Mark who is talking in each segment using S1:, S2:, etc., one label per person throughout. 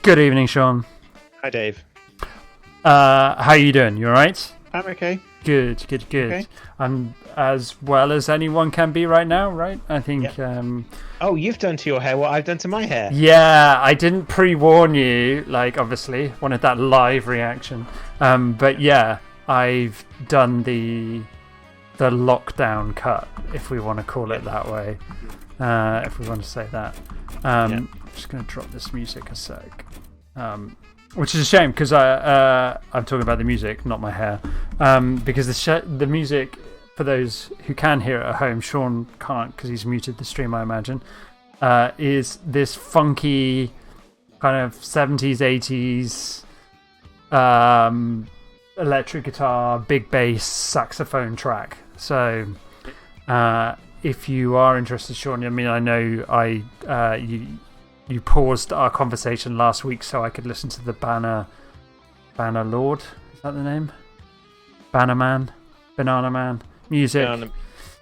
S1: Good evening, Sean.
S2: Hi, Dave.
S1: How are you doing? You alright?
S2: I'm okay.
S1: Good.
S2: Okay.
S1: I'm as well as anyone can be right now, right? I think.
S2: Yep. Oh, you've done to your hair what I've done to my hair.
S1: Yeah, I didn't pre-warn you, obviously, wanted that live reaction. But yeah, I've done the lockdown cut, if we want to call it that way. If we want to say that. I'm just going to drop this music a sec. Which is a shame because I'm talking about the music, not my hair. Because the music, for those who can hear it at home, Sean can't because he's muted the stream, I imagine, is this funky kind of 70s, 80s electric guitar, big bass, saxophone track. So if you are interested, Sean, I mean, I know you paused our conversation last week so I could listen to the Banner Lord. Is that the name? Banana Man music.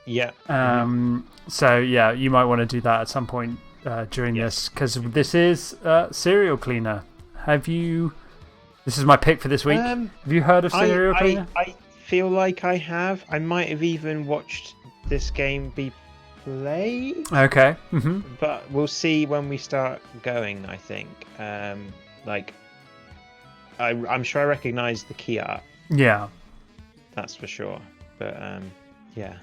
S2: Yeah.
S1: So yeah, you might want to do that at some point during this, because this is Serial Cleaner. This is my pick for this week. Have you heard of Serial Cleaner?
S2: I feel like I have. I might have even watched this game be played.
S1: Okay.
S2: But we'll see when we start going, I think. I'm sure I recognise the key art.
S1: Yeah.
S2: That's for sure. But yeah.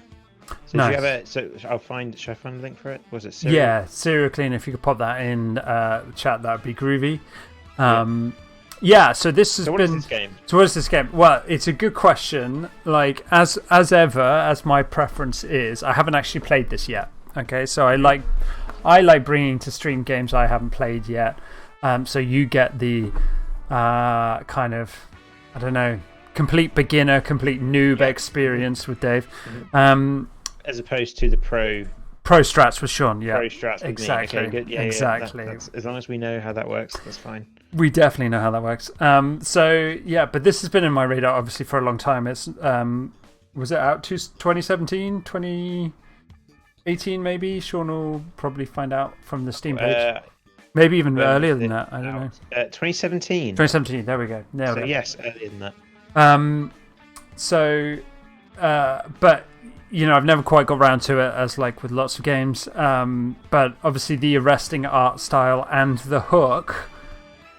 S2: So
S1: nice.
S2: do you have should I find a link for it? Was it
S1: Serial? Yeah, Serial Cleaner. If you could pop that in chat, that would be groovy. Yeah, so this has been.
S2: What is this game?
S1: So what is this game? Well, it's a good question. As ever, as my preference is, I haven't actually played this yet. Okay, so I like bringing to stream games I haven't played yet. So you get the kind of, I don't know, complete beginner, complete noob experience with Dave.
S2: As opposed to the pro
S1: strats with Sean. Yeah,
S2: pro strats with
S1: exactly.
S2: Me. Okay, good. Yeah,
S1: exactly.
S2: That's, as long as we know how that works, that's fine.
S1: We definitely know how that works. So yeah, but this has been in my radar obviously for a long time. It's was it out 2017, 2018 maybe? Sean will probably find out from the Steam page. Maybe even earlier than that. I don't know.
S2: 2017.
S1: 2017. There we go.
S2: So yes, earlier than that.
S1: But you know, I've never quite got around to it, as like with lots of games. But obviously the arresting art style and the hook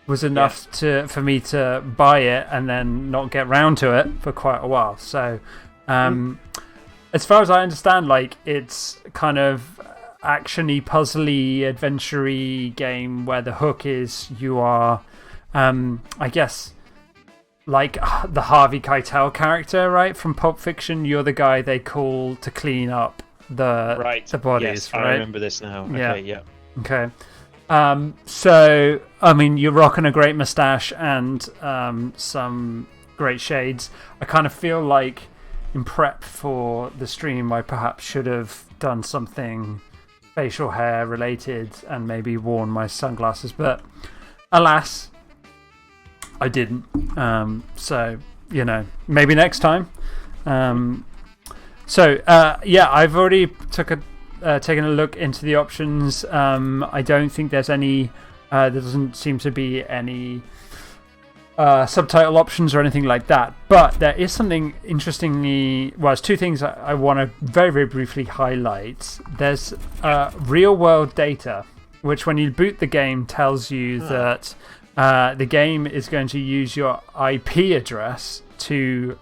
S1: was enough for me to buy it and then not get round to it for quite a while. So as far as I understand, it's kind of action-y, puzzly, adventure-y game where the hook is you are, I guess, like the Harvey Keitel character, right, from Pulp Fiction. You're the guy they call to clean up the bodies,
S2: yes,
S1: right?
S2: I remember this now. Okay, yeah.
S1: Okay. So, I mean, you're rocking a great mustache and some great shades. I kind of feel like in prep for the stream, I perhaps should have done something facial hair related and maybe worn my sunglasses, but alas, I didn't. So, you know, maybe next time. Yeah, I've already taken a look into the options. I don't think there's any. There doesn't seem to be any subtitle options or anything like that. But there is something interestingly. Well, there's two things I want to very, very briefly highlight. There's real world data, which when you boot the game tells you that the game is going to use your IP address to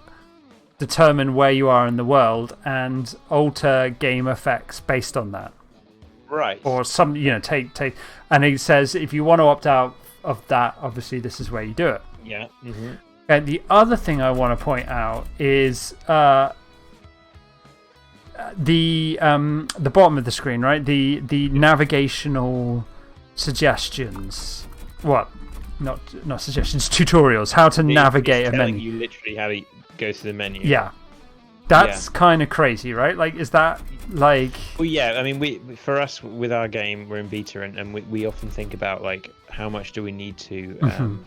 S1: determine where you are in the world and alter game effects based on that.
S2: Right.
S1: Or some, you know, take. And it says if you want to opt out of that, obviously this is where you do it.
S2: Yeah.
S1: And the other thing I want to point out is the bottom of the screen, right? The navigational suggestions. What? Not suggestions, tutorials. How to navigate a menu.
S2: You literally how to go through the menu.
S1: Yeah. That's kind of crazy, right? Is that like...
S2: Well, yeah, I mean, for us, with our game, we're in beta, and we often think about, how much do we need to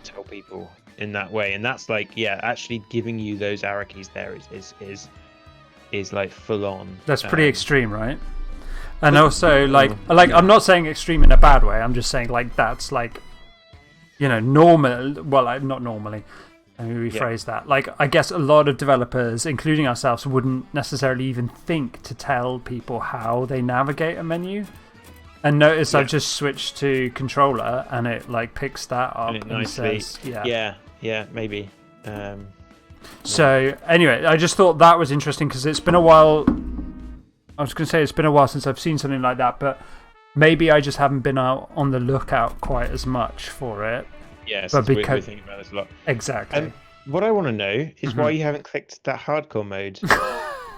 S2: tell people in that way. And that's, actually giving you those arrow keys there is full on.
S1: That's pretty extreme, right? And also, I'm not saying extreme in a bad way. I'm just saying, that's, normal. Well, not normally. Let me rephrase that. Like, I guess a lot of developers, including ourselves, wouldn't necessarily even think to tell people how they navigate a menu. And notice I've just switched to controller, and it like picks that up and says,
S2: yeah, maybe.
S1: So anyway, I just thought that was interesting because it's been a while. I was going to say it's been a while since I've seen something like that, but maybe I just haven't been out on the lookout quite as much for it.
S2: Yeah, but we're thinking about this a lot.
S1: Exactly.
S2: What I want to know is why you haven't clicked that hardcore mode.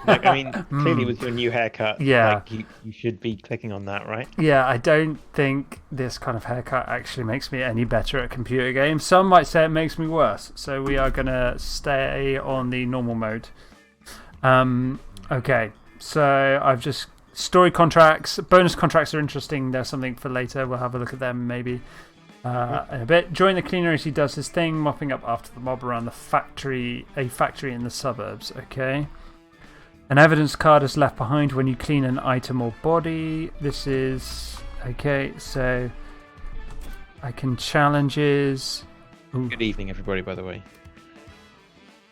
S2: Like, I mean, clearly with your new haircut, like, you should be clicking on that, right?
S1: Yeah, I don't think this kind of haircut actually makes me any better at computer games. Some might say it makes me worse, so we are going to stay on the normal mode. Okay, so I've just... Story contracts, bonus contracts are interesting. There's something for later. We'll have a look at them maybe in a bit. Join the cleaner as he does his thing, mopping up after the mob around a factory in the suburbs. Okay. An evidence card is left behind when you clean an item or body. This is... Okay, so... I can challenges...
S2: Ooh. Good evening, everybody, by the way.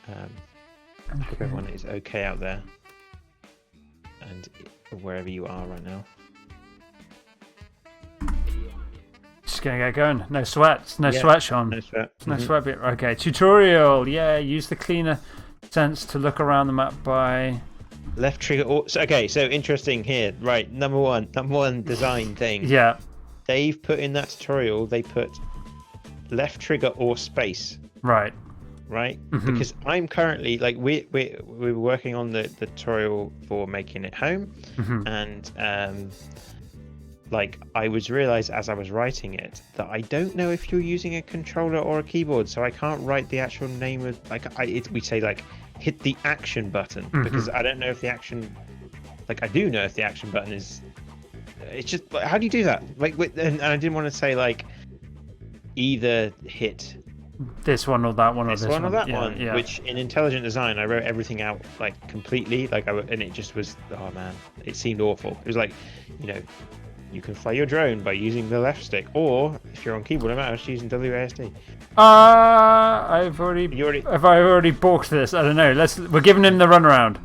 S2: Hope everyone is okay out there. And wherever you are right now.
S1: Just gonna get going. No sweat. No sweat, Sean.
S2: No sweat.
S1: No sweat bit. Okay, tutorial. Yeah, use the cleaner sense to look around the map by...
S2: Left trigger or... Okay, so interesting here. Right, number one design thing.
S1: Yeah.
S2: They've put in that tutorial, they put left trigger or space.
S1: Right.
S2: Right? Because I'm currently, like, we're working on the tutorial for making it home. And, like, I was realised as I was writing it that I don't know if you're using a controller or a keyboard, so I can't write the actual name of... Like, we say, like, hit the action button, because I don't know if the action... Like, I do know if the action button is... It's just... How do you do that? Like, and I didn't want to say, like, either hit...
S1: This one or that one or this one.
S2: Or that one, which in Intelligent Design, I wrote everything out, like, completely, like, and it just was... Oh, man. It seemed awful. It was like, you can fly your drone by using the left stick, or if you're on keyboard and mouse, using WASD.
S1: Have I already balked this? I don't know. We're giving him the runaround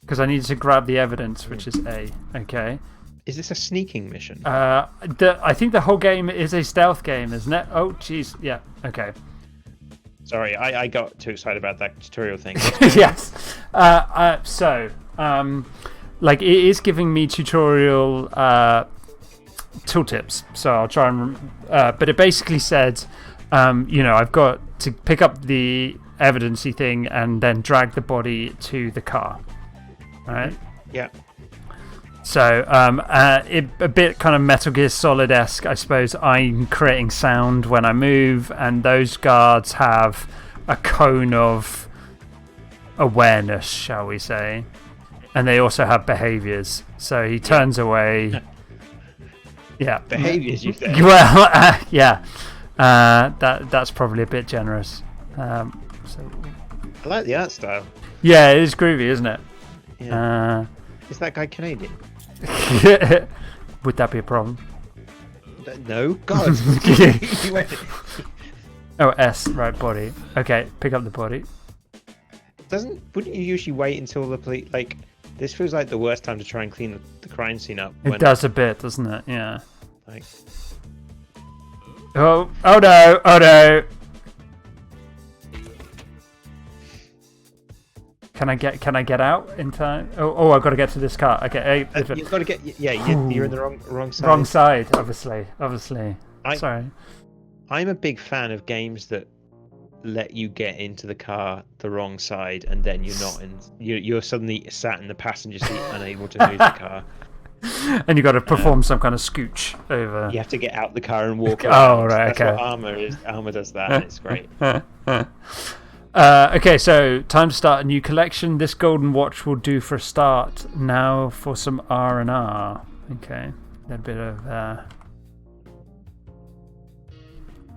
S1: because I need to grab the evidence, which is A. Okay.
S2: Is this a sneaking mission?
S1: I think the whole game is a stealth game, isn't it? Oh, jeez. Yeah. Okay.
S2: Sorry, I got too excited about that tutorial thing.
S1: Yes. Like, it is giving me tutorial tooltips, so I'll try and... but it basically said, I've got to pick up the evidence-y thing and then drag the body to the car. Right?
S2: Yeah.
S1: So, a bit kind of Metal Gear Solid-esque, I suppose. I'm creating sound when I move, and those guards have a cone of awareness, shall we say. And they also have behaviours. So he turns away. Yeah.
S2: Behaviours, you say?
S1: Well, yeah. That's probably a bit generous. I
S2: like the art style.
S1: Yeah, it is groovy, isn't it?
S2: Yeah. Is that guy Canadian?
S1: Would that be a problem?
S2: No. God.
S1: Oh, S. Right, body. Okay, pick up the body.
S2: Wouldn't you usually wait until the police... Like, this feels like the worst time to try and clean the crime scene up.
S1: It does a bit, doesn't it? Yeah.
S2: Like...
S1: Oh no! Oh no! Can I get out in time? Oh, I've got to get to this car. Okay.
S2: You've got to get... Yeah, you're in the wrong side.
S1: Wrong side, obviously. Sorry.
S2: I'm a big fan of games that let you get into the car the wrong side, and then you're not in. You're suddenly sat in the passenger seat, unable to move the car.
S1: And you got to perform some kind of scooch over.
S2: You have to get out the car and walk around.
S1: Oh, right.
S2: That's what Armour is. Armour does that. And it's great.
S1: Okay, so time to start a new collection. This golden watch will do for a start. Now for some R&R. Okay, a bit of.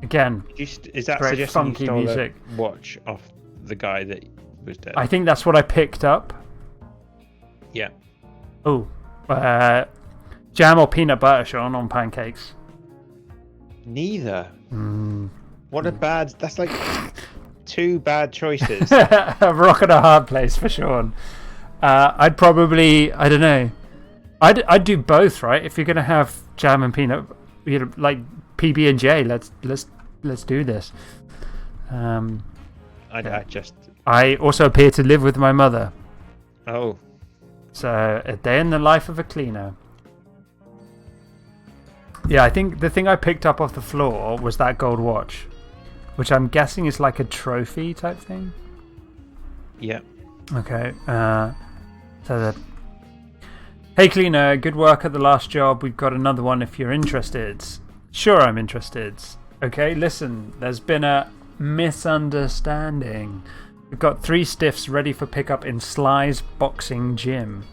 S1: Again,
S2: is that
S1: great
S2: suggesting
S1: funky
S2: you stole
S1: music.
S2: A watch off the guy that was dead?
S1: I think that's what I picked up.
S2: Yeah.
S1: Oh, jam or peanut butter, Sean, on pancakes?
S2: Neither. What a bad. That's like 2 bad choices.
S1: A rock and a hard place for Sean. I'd probably, I don't know. I'd do both, right? If you're gonna have jam and peanut, like PB and J, let's do this. I also appear to live with my mother.
S2: Oh.
S1: So a day in the life of a cleaner. Yeah, I think the thing I picked up off the floor was that gold watch, which I'm guessing is like a trophy type thing.
S2: Yeah.
S1: Okay. Hey cleaner, good work at the last job. We've got another one if you're interested. Sure, I'm interested. Okay, listen, there's been a misunderstanding. We've got 3 stiffs ready for pickup in Sly's boxing gym.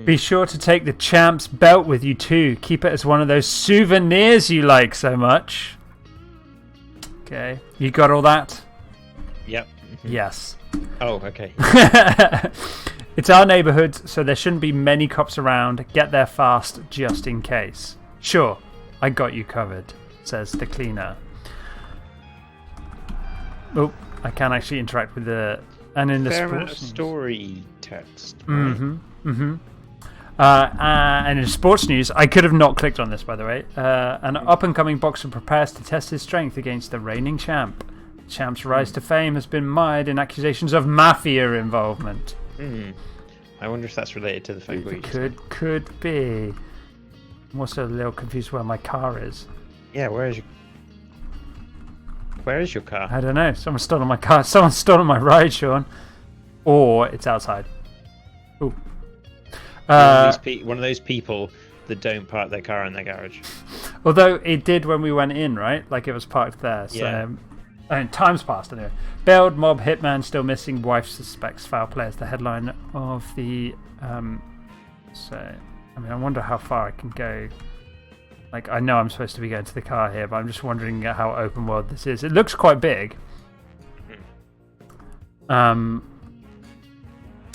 S1: Be sure to take the champ's belt with you too. Keep it as one of those souvenirs you like so much. Okay, you got all that?
S2: Yep.
S1: Yes.
S2: Oh, okay.
S1: It's our neighborhood, so there shouldn't be many cops around. Get there fast, just in case. Sure, I got you covered, says the cleaner. Oh, I can actually interact with the... And in the sports
S2: story text. Right?
S1: And in sports news, I could have not clicked on this, by the way. An up-and-coming boxer prepares to test his strength against the reigning champ. The champ's rise to fame has been mired in accusations of mafia involvement.
S2: I wonder if that's related to the phone call.
S1: Could be. I'm also a little confused where my car is.
S2: Yeah, where is your car?
S1: I don't know. Someone's stolen my car. Someone's stolen my ride, Sean. Or it's outside. Ooh.
S2: One of those people that don't park their car in their garage.
S1: Although it did when we went in, right? Like it was parked there. So,
S2: yeah.
S1: Time's passed anyway. Bailed mob hitman still missing. Wife suspects foul play is the headline of the. So, I mean, I wonder how far I can go. Like, I know I'm supposed to be going to the car here, but I'm just wondering how open world this is. It looks quite big.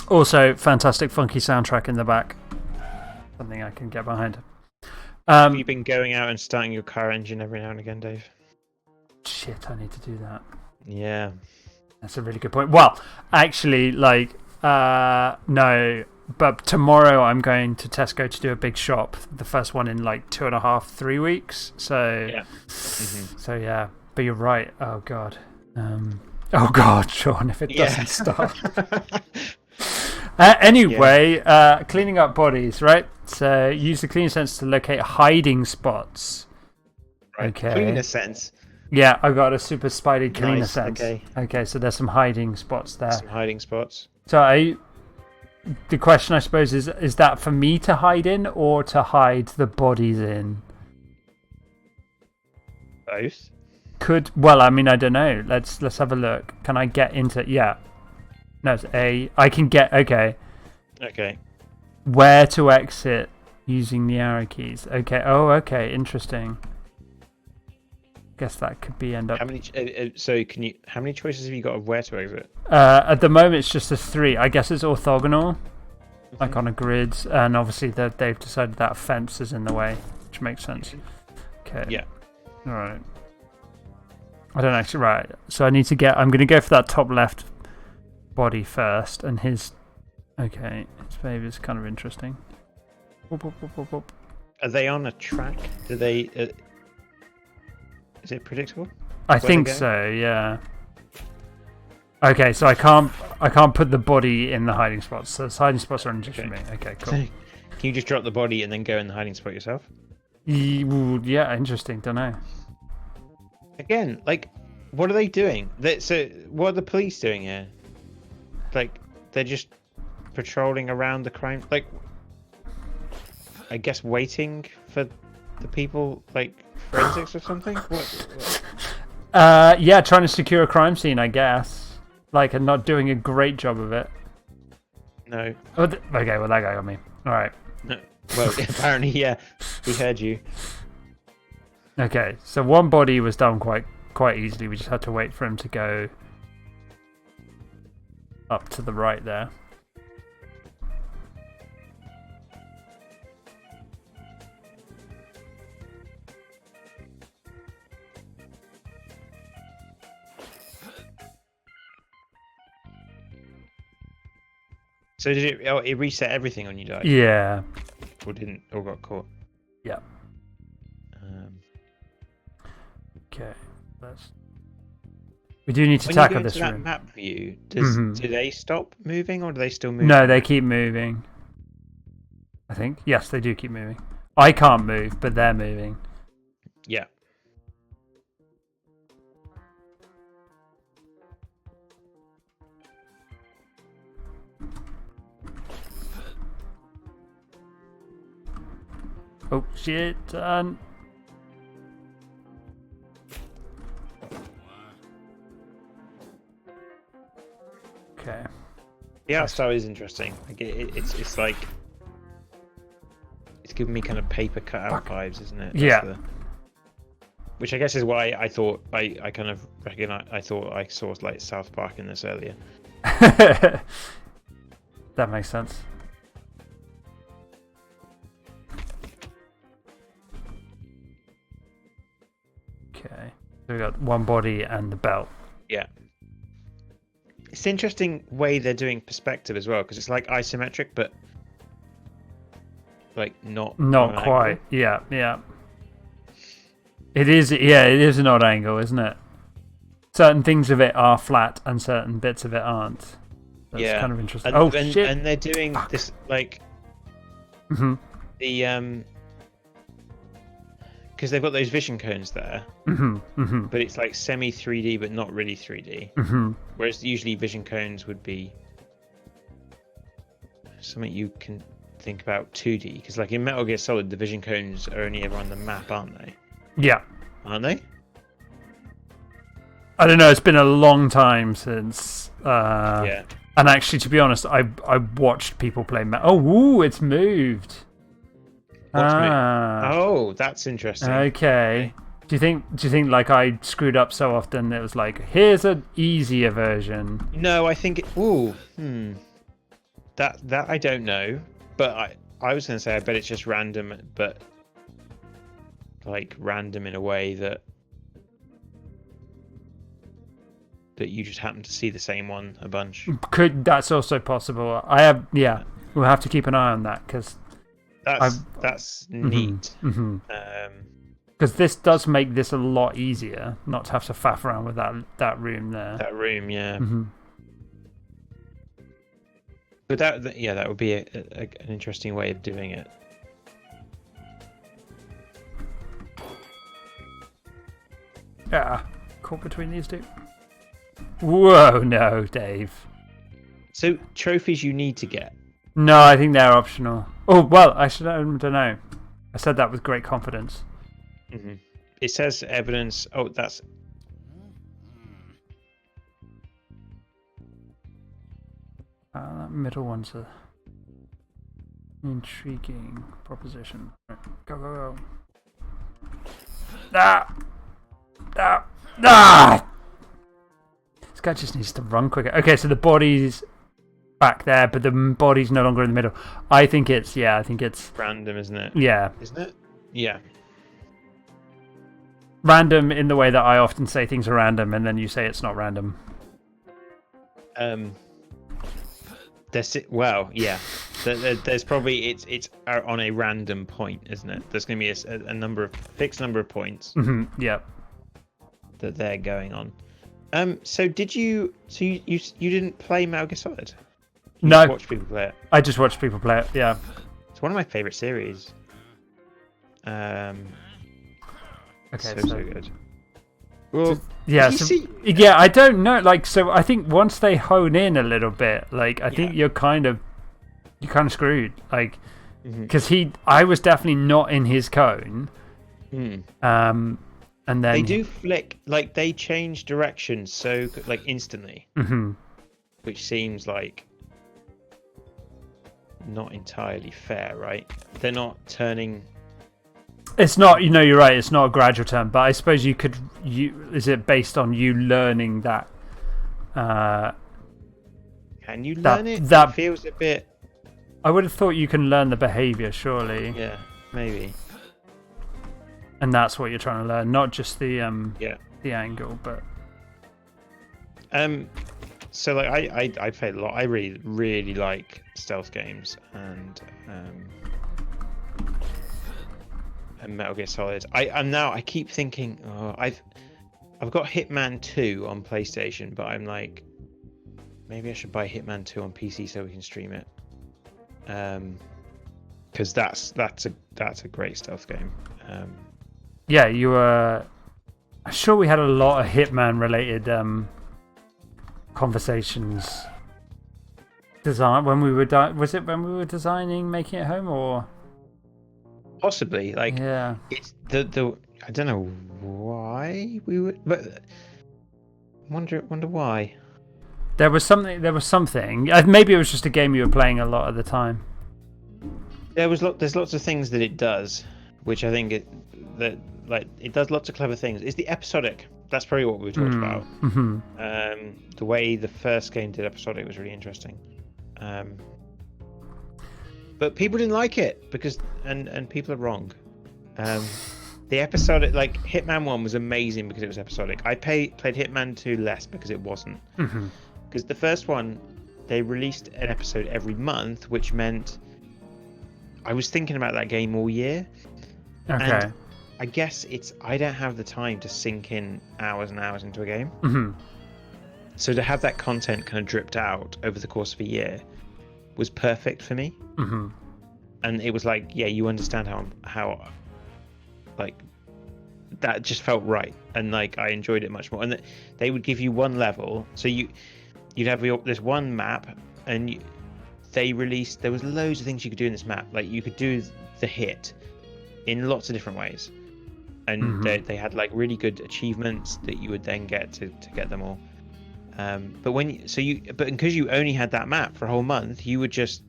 S1: Also, fantastic funky soundtrack in the back. Something I can get behind.
S2: Have you been going out and starting your car engine every now and again, Dave?
S1: Shit, I need to do that.
S2: Yeah.
S1: That's a really good point. Well, actually, like, no. But tomorrow I'm going to Tesco to do a big shop. The first one in like 2.5, 3 weeks. So,
S2: yeah.
S1: So, yeah. But you're right. Oh, God. Oh, God, Sean, if it doesn't stop. Anyway, cleaning up bodies, right? So use the cleaner sense to locate hiding spots.
S2: Right.
S1: Okay.
S2: Cleaner sense.
S1: Yeah, I got a super spidey cleaner
S2: Nice.
S1: sense.
S2: Okay,
S1: so there's some hiding spots there.
S2: Some hiding spots.
S1: So the question, I suppose, is that for me to hide in or to hide the bodies in?
S2: Both.
S1: Well, I mean, I don't know. Let's have a look. Can I get into... Yeah. No, it's A. I can get... Okay.
S2: Okay.
S1: Where to exit using the arrow keys. Okay. Oh, okay. Interesting. Guess that could be end up...
S2: How many... so can you... How many choices have you got of where to exit?
S1: At the moment, it's just a 3. I guess it's orthogonal. Like on a grid. And obviously, they've decided that fence is in the way. Which makes sense. Okay.
S2: Yeah.
S1: Alright. I don't actually... Right. So I need to get... I'm going to go for that top left body first. And his... Okay. His behavior is kind of interesting. Whoop, whoop, whoop, whoop, whoop.
S2: Are they on a track? Do they... is it predictable?
S1: I think so, yeah. Okay, so I can't put the body in the hiding spots. So the hiding spots are just for me. Okay, cool.
S2: Can you just drop the body and then go in the hiding spot yourself?
S1: Yeah, interesting. Don't know.
S2: Again, like, what are they doing? So, what are the police doing here? Like, they're just patrolling around the crime. Like, I guess waiting for the people, like forensics or something. What?
S1: Yeah, trying to secure a crime scene, I guess. Like, and not doing a great job of it.
S2: No.
S1: Oh, okay, well that guy got me. All right.
S2: No. Well, apparently, yeah, he heard you.
S1: Okay, so one body was done quite easily. We just had to wait for him to go up to the right there.
S2: So did it? Oh, it reset everything on you, died.
S1: Yeah.
S2: Or didn't? Or got caught.
S1: Yeah.
S2: Um,
S1: Okay. We do need to
S2: when you
S1: tackle
S2: go into
S1: this
S2: that
S1: room.
S2: map view, do they stop moving or do they still move?
S1: No, they keep moving. I think. Yes, they do keep moving. I can't move, but they're moving.
S2: Yeah.
S1: Oh shit! Turn. Okay.
S2: The art style is interesting. Like it's like it's giving me kind of paper cutout vibes, isn't it?
S1: Yeah.
S2: Which I guess is why I thought I kind of recognize. I thought I saw like South Park in this earlier.
S1: That makes sense. Okay. So we got one body and the belt.
S2: Yeah. It's an interesting way they're doing perspective as well, because it's like isometric, but like not
S1: quite.
S2: angle.
S1: Yeah, yeah. It is. Yeah, it is an odd angle, isn't it? Certain things of it are flat, and certain bits of it aren't. That's kind of interesting.
S2: And,
S1: shit!
S2: And they're doing this like the because they've got those vision cones there, but it's like semi 3D, but not really 3D. Whereas usually vision cones would be something you can think about 2D. Because like in Metal Gear Solid, the vision cones are only ever on the map, aren't they?
S1: Yeah.
S2: Aren't they?
S1: I don't know. It's been a long time since.
S2: Yeah.
S1: And actually, to be honest, I watched people play. Ooh, it's moved.
S2: Oh, that's interesting.
S1: Okay. Do you think like I screwed up so often it was like, here's an easier version?
S2: No, I think that I don't know, but I was gonna say I bet it's just random, but like random in a way that you just happen to see the same one a bunch.
S1: That's also possible. We'll have to keep an eye on that because
S2: that's neat.
S1: Because this does make this a lot easier, not to have to faff around with that room there.
S2: That room, yeah. But that would be an interesting way of doing it.
S1: Yeah, caught between these two. Whoa, no, Dave.
S2: So trophies you need to get.
S1: No, I think they're optional. Oh well, I don't know. I said that with great confidence.
S2: It says evidence. Oh, that's.
S1: That middle one's a intriguing proposition. Right, go. Ah! This guy just needs to run quicker. Okay, so the body's back there, but the body's no longer in the middle. I think it's
S2: Random, isn't it?
S1: Yeah.
S2: Isn't it? Yeah.
S1: Random in the way that I often say things are random, and then you say it's not random.
S2: Well, yeah. There's probably it's on a random point, isn't it? There's going to be a fixed number of points.
S1: Yeah.
S2: That they're going on. So did you? So you didn't play Metal Gear Solid?
S1: No.
S2: Watch people play it.
S1: I just watched people play it. Yeah.
S2: It's one of my favorite series.
S1: Okay.
S2: So good. Well,
S1: yeah. Yeah. I don't know. Like, so I think once they hone in a little bit, like, I think you're kind of screwed. Like, because I was definitely not in his cone. And then
S2: they do flick, like they change direction so like instantly, which seems like not entirely fair, right? They're not turning.
S1: It's not, you're right. It's not a gradual turn, but I suppose you could. Is it based on you learning that?
S2: Can you learn it?
S1: That
S2: it feels a bit.
S1: I would have thought you can learn the behavior, surely.
S2: Yeah, maybe.
S1: And that's what you're trying to learn, not just the angle, but
S2: So like I played a lot. I really like stealth games and Metal Gear Solid. I keep thinking, I've got Hitman 2 on PlayStation, but I'm like, maybe I should buy Hitman 2 on PC so we can stream it. Because that's a great stealth game.
S1: Yeah, you were. I'm sure we had a lot of Hitman related conversations. Design when we were was it when we were designing Making It Home or
S2: possibly like
S1: yeah.
S2: It's the I don't know why we would, but wonder why.
S1: There was something. Maybe it was just a game you were playing a lot at the time.
S2: There's lots of things that it does, which I think it does lots of clever things. It's the episodic. That's probably what we talked about.
S1: Mm-hmm.
S2: The way the first game did episodic was really interesting. But people didn't like it because and people are wrong. The episodic, like Hitman 1 was amazing because it was episodic. I played Hitman 2 less because it wasn't. Because the first one, they released an episode every month, which meant I was thinking about that game all year.
S1: Okay.
S2: And I guess I don't have the time to sink in hours and hours into a game.
S1: Mm-hmm.
S2: So to have that content kind of dripped out over the course of a year was perfect for me.
S1: Mm-hmm.
S2: And it was like, yeah, you understand how like that just felt right, and like I enjoyed it much more. And they would give you one level, so you'd have this one map, and there was loads of things you could do in this map. Like you could do the hit in lots of different ways, and they had like really good achievements that you would then get to get them all. But because you only had that map for a whole month, you would just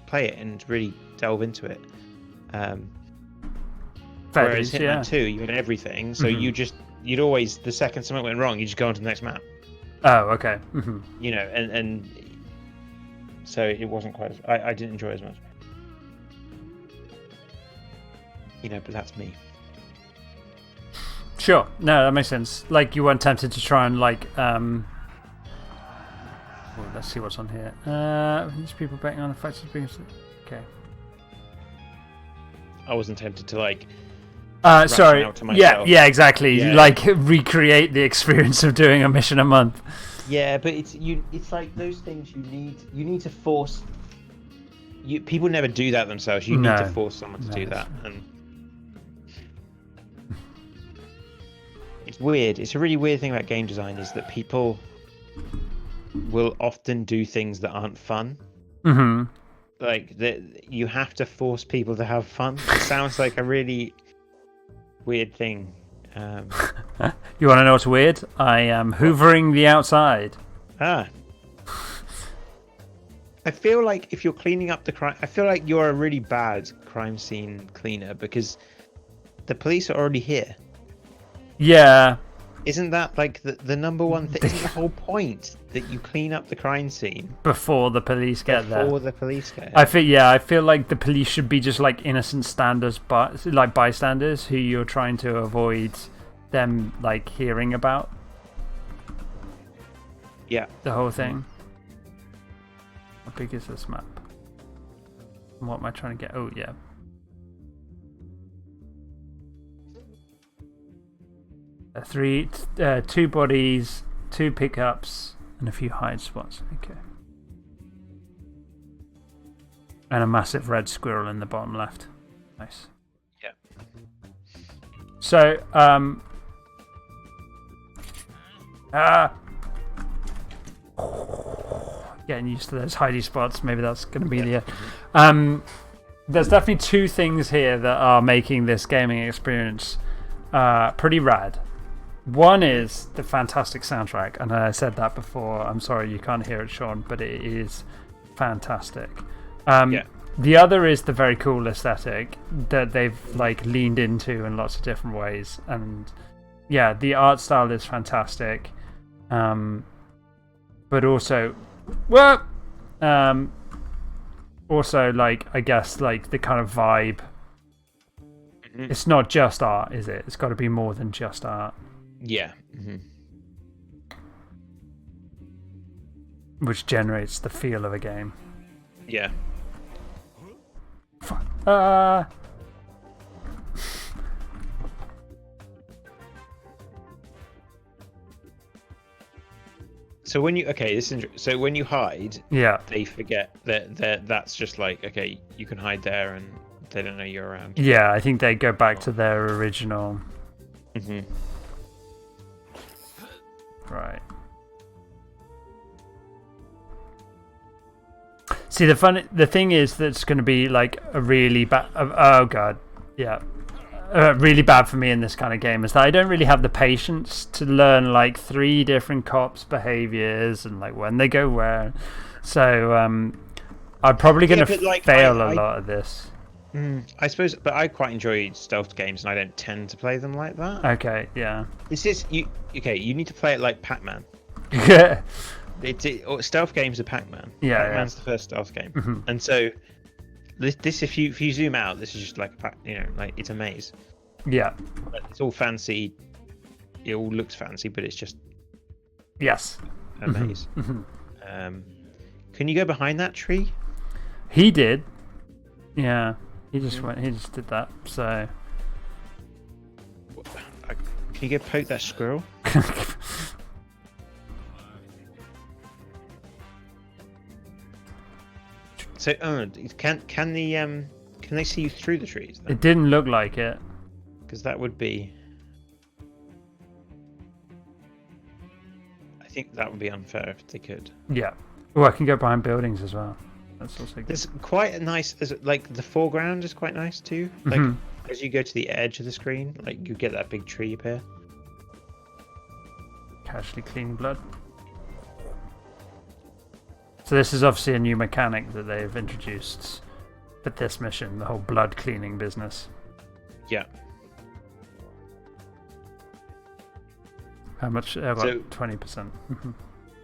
S2: play it and really delve into it. Whereas Hitman 2, you had everything, so you'd always, the second something went wrong, you just go on to the next map.
S1: Oh, okay. Mm-hmm.
S2: You know, and so it wasn't quite I didn't enjoy it as much. You know, but that's me.
S1: Sure. No, that makes sense. Like you weren't tempted to try and like well, let's see what's on here. These people betting on the facts of being okay.
S2: I wasn't tempted to like
S1: sorry. Yeah, exactly.
S2: Yeah.
S1: Like recreate the experience of doing a mission a month.
S2: Yeah, but it's like those things you need to force. People never do that themselves. You need to force someone to do that, and it's weird. It's a really weird thing about game design is that people will often do things that aren't fun.
S1: Mm-hmm.
S2: Like that, you have to force people to have fun. It sounds like a really weird thing.
S1: You want to know what's weird? I am hoovering the outside.
S2: I feel like if you're cleaning up the crime, I feel like you're a really bad crime scene cleaner because the police are already here.
S1: Yeah.
S2: Isn't that like the number one thing? Isn't the whole point that you clean up the crime scene
S1: before the police get there?
S2: Before the police get here.
S1: I feel like the police should be just like innocent like bystanders who you're trying to avoid them like hearing about.
S2: Yeah.
S1: The whole thing. How big is this map? And what am I trying to get? Oh, yeah. Two bodies, 2 pickups, and a few hide spots. Okay. And a massive red squirrel in the bottom left. Nice.
S2: Yeah.
S1: So, getting used to those hidey spots. Maybe that's going to be the. There's definitely 2 things here that are making this gaming experience pretty rad. One is the fantastic soundtrack, and I said that before. I'm sorry you can't hear it, Sean, but it is fantastic. The other is the very cool aesthetic that they've like leaned into in lots of different ways, and yeah, the art style is fantastic. But also, also like I guess like the kind of vibe. It's not just art, is it? It's got to be more than just art.
S2: Yeah.
S1: which generates the feel of a game.
S2: Yeah. So when you so when you hide,
S1: Yeah.
S2: they forget that that's just like, okay, you can hide there and they don't know you're around.
S1: Yeah, I think they go back to their original.
S2: Mm-hmm.
S1: Right. See, the thing is that's going to be like a really bad. Oh god, yeah, really bad for me in this kind of game is that I don't really have the patience to learn like 3 different cops' behaviors and like when they go where. So I'm probably going to fail a lot of this.
S2: I suppose, but I quite enjoy stealth games, and I don't tend to play them like that.
S1: Okay, yeah.
S2: This is you. Okay, you need to play it like Pac-Man.
S1: Yeah.
S2: Stealth games are Pac-Man.
S1: Yeah,
S2: Pac-Man's the first stealth game, and so this if you zoom out, this is just like like it's a maze.
S1: Yeah.
S2: It's all fancy. It all looks fancy, but it's just
S1: yes,
S2: a maze. Can you go behind that tree?
S1: He did. Yeah, he just went. He just did that. So.
S2: Can you go poke that squirrel? So, can they see you through the trees?
S1: Then? It didn't look like it.
S2: Because that would be. I think that would be unfair if they could.
S1: Yeah. Oh, I can go behind buildings as well. That's also good.
S2: There's quite a nice. Like the foreground is quite nice too. Like as you go to the edge of the screen, like you get that big tree appear.
S1: Casually clean blood. So this is obviously a new mechanic that they've introduced for this mission, the whole blood cleaning business.
S2: Yeah.
S1: How much? About 20%.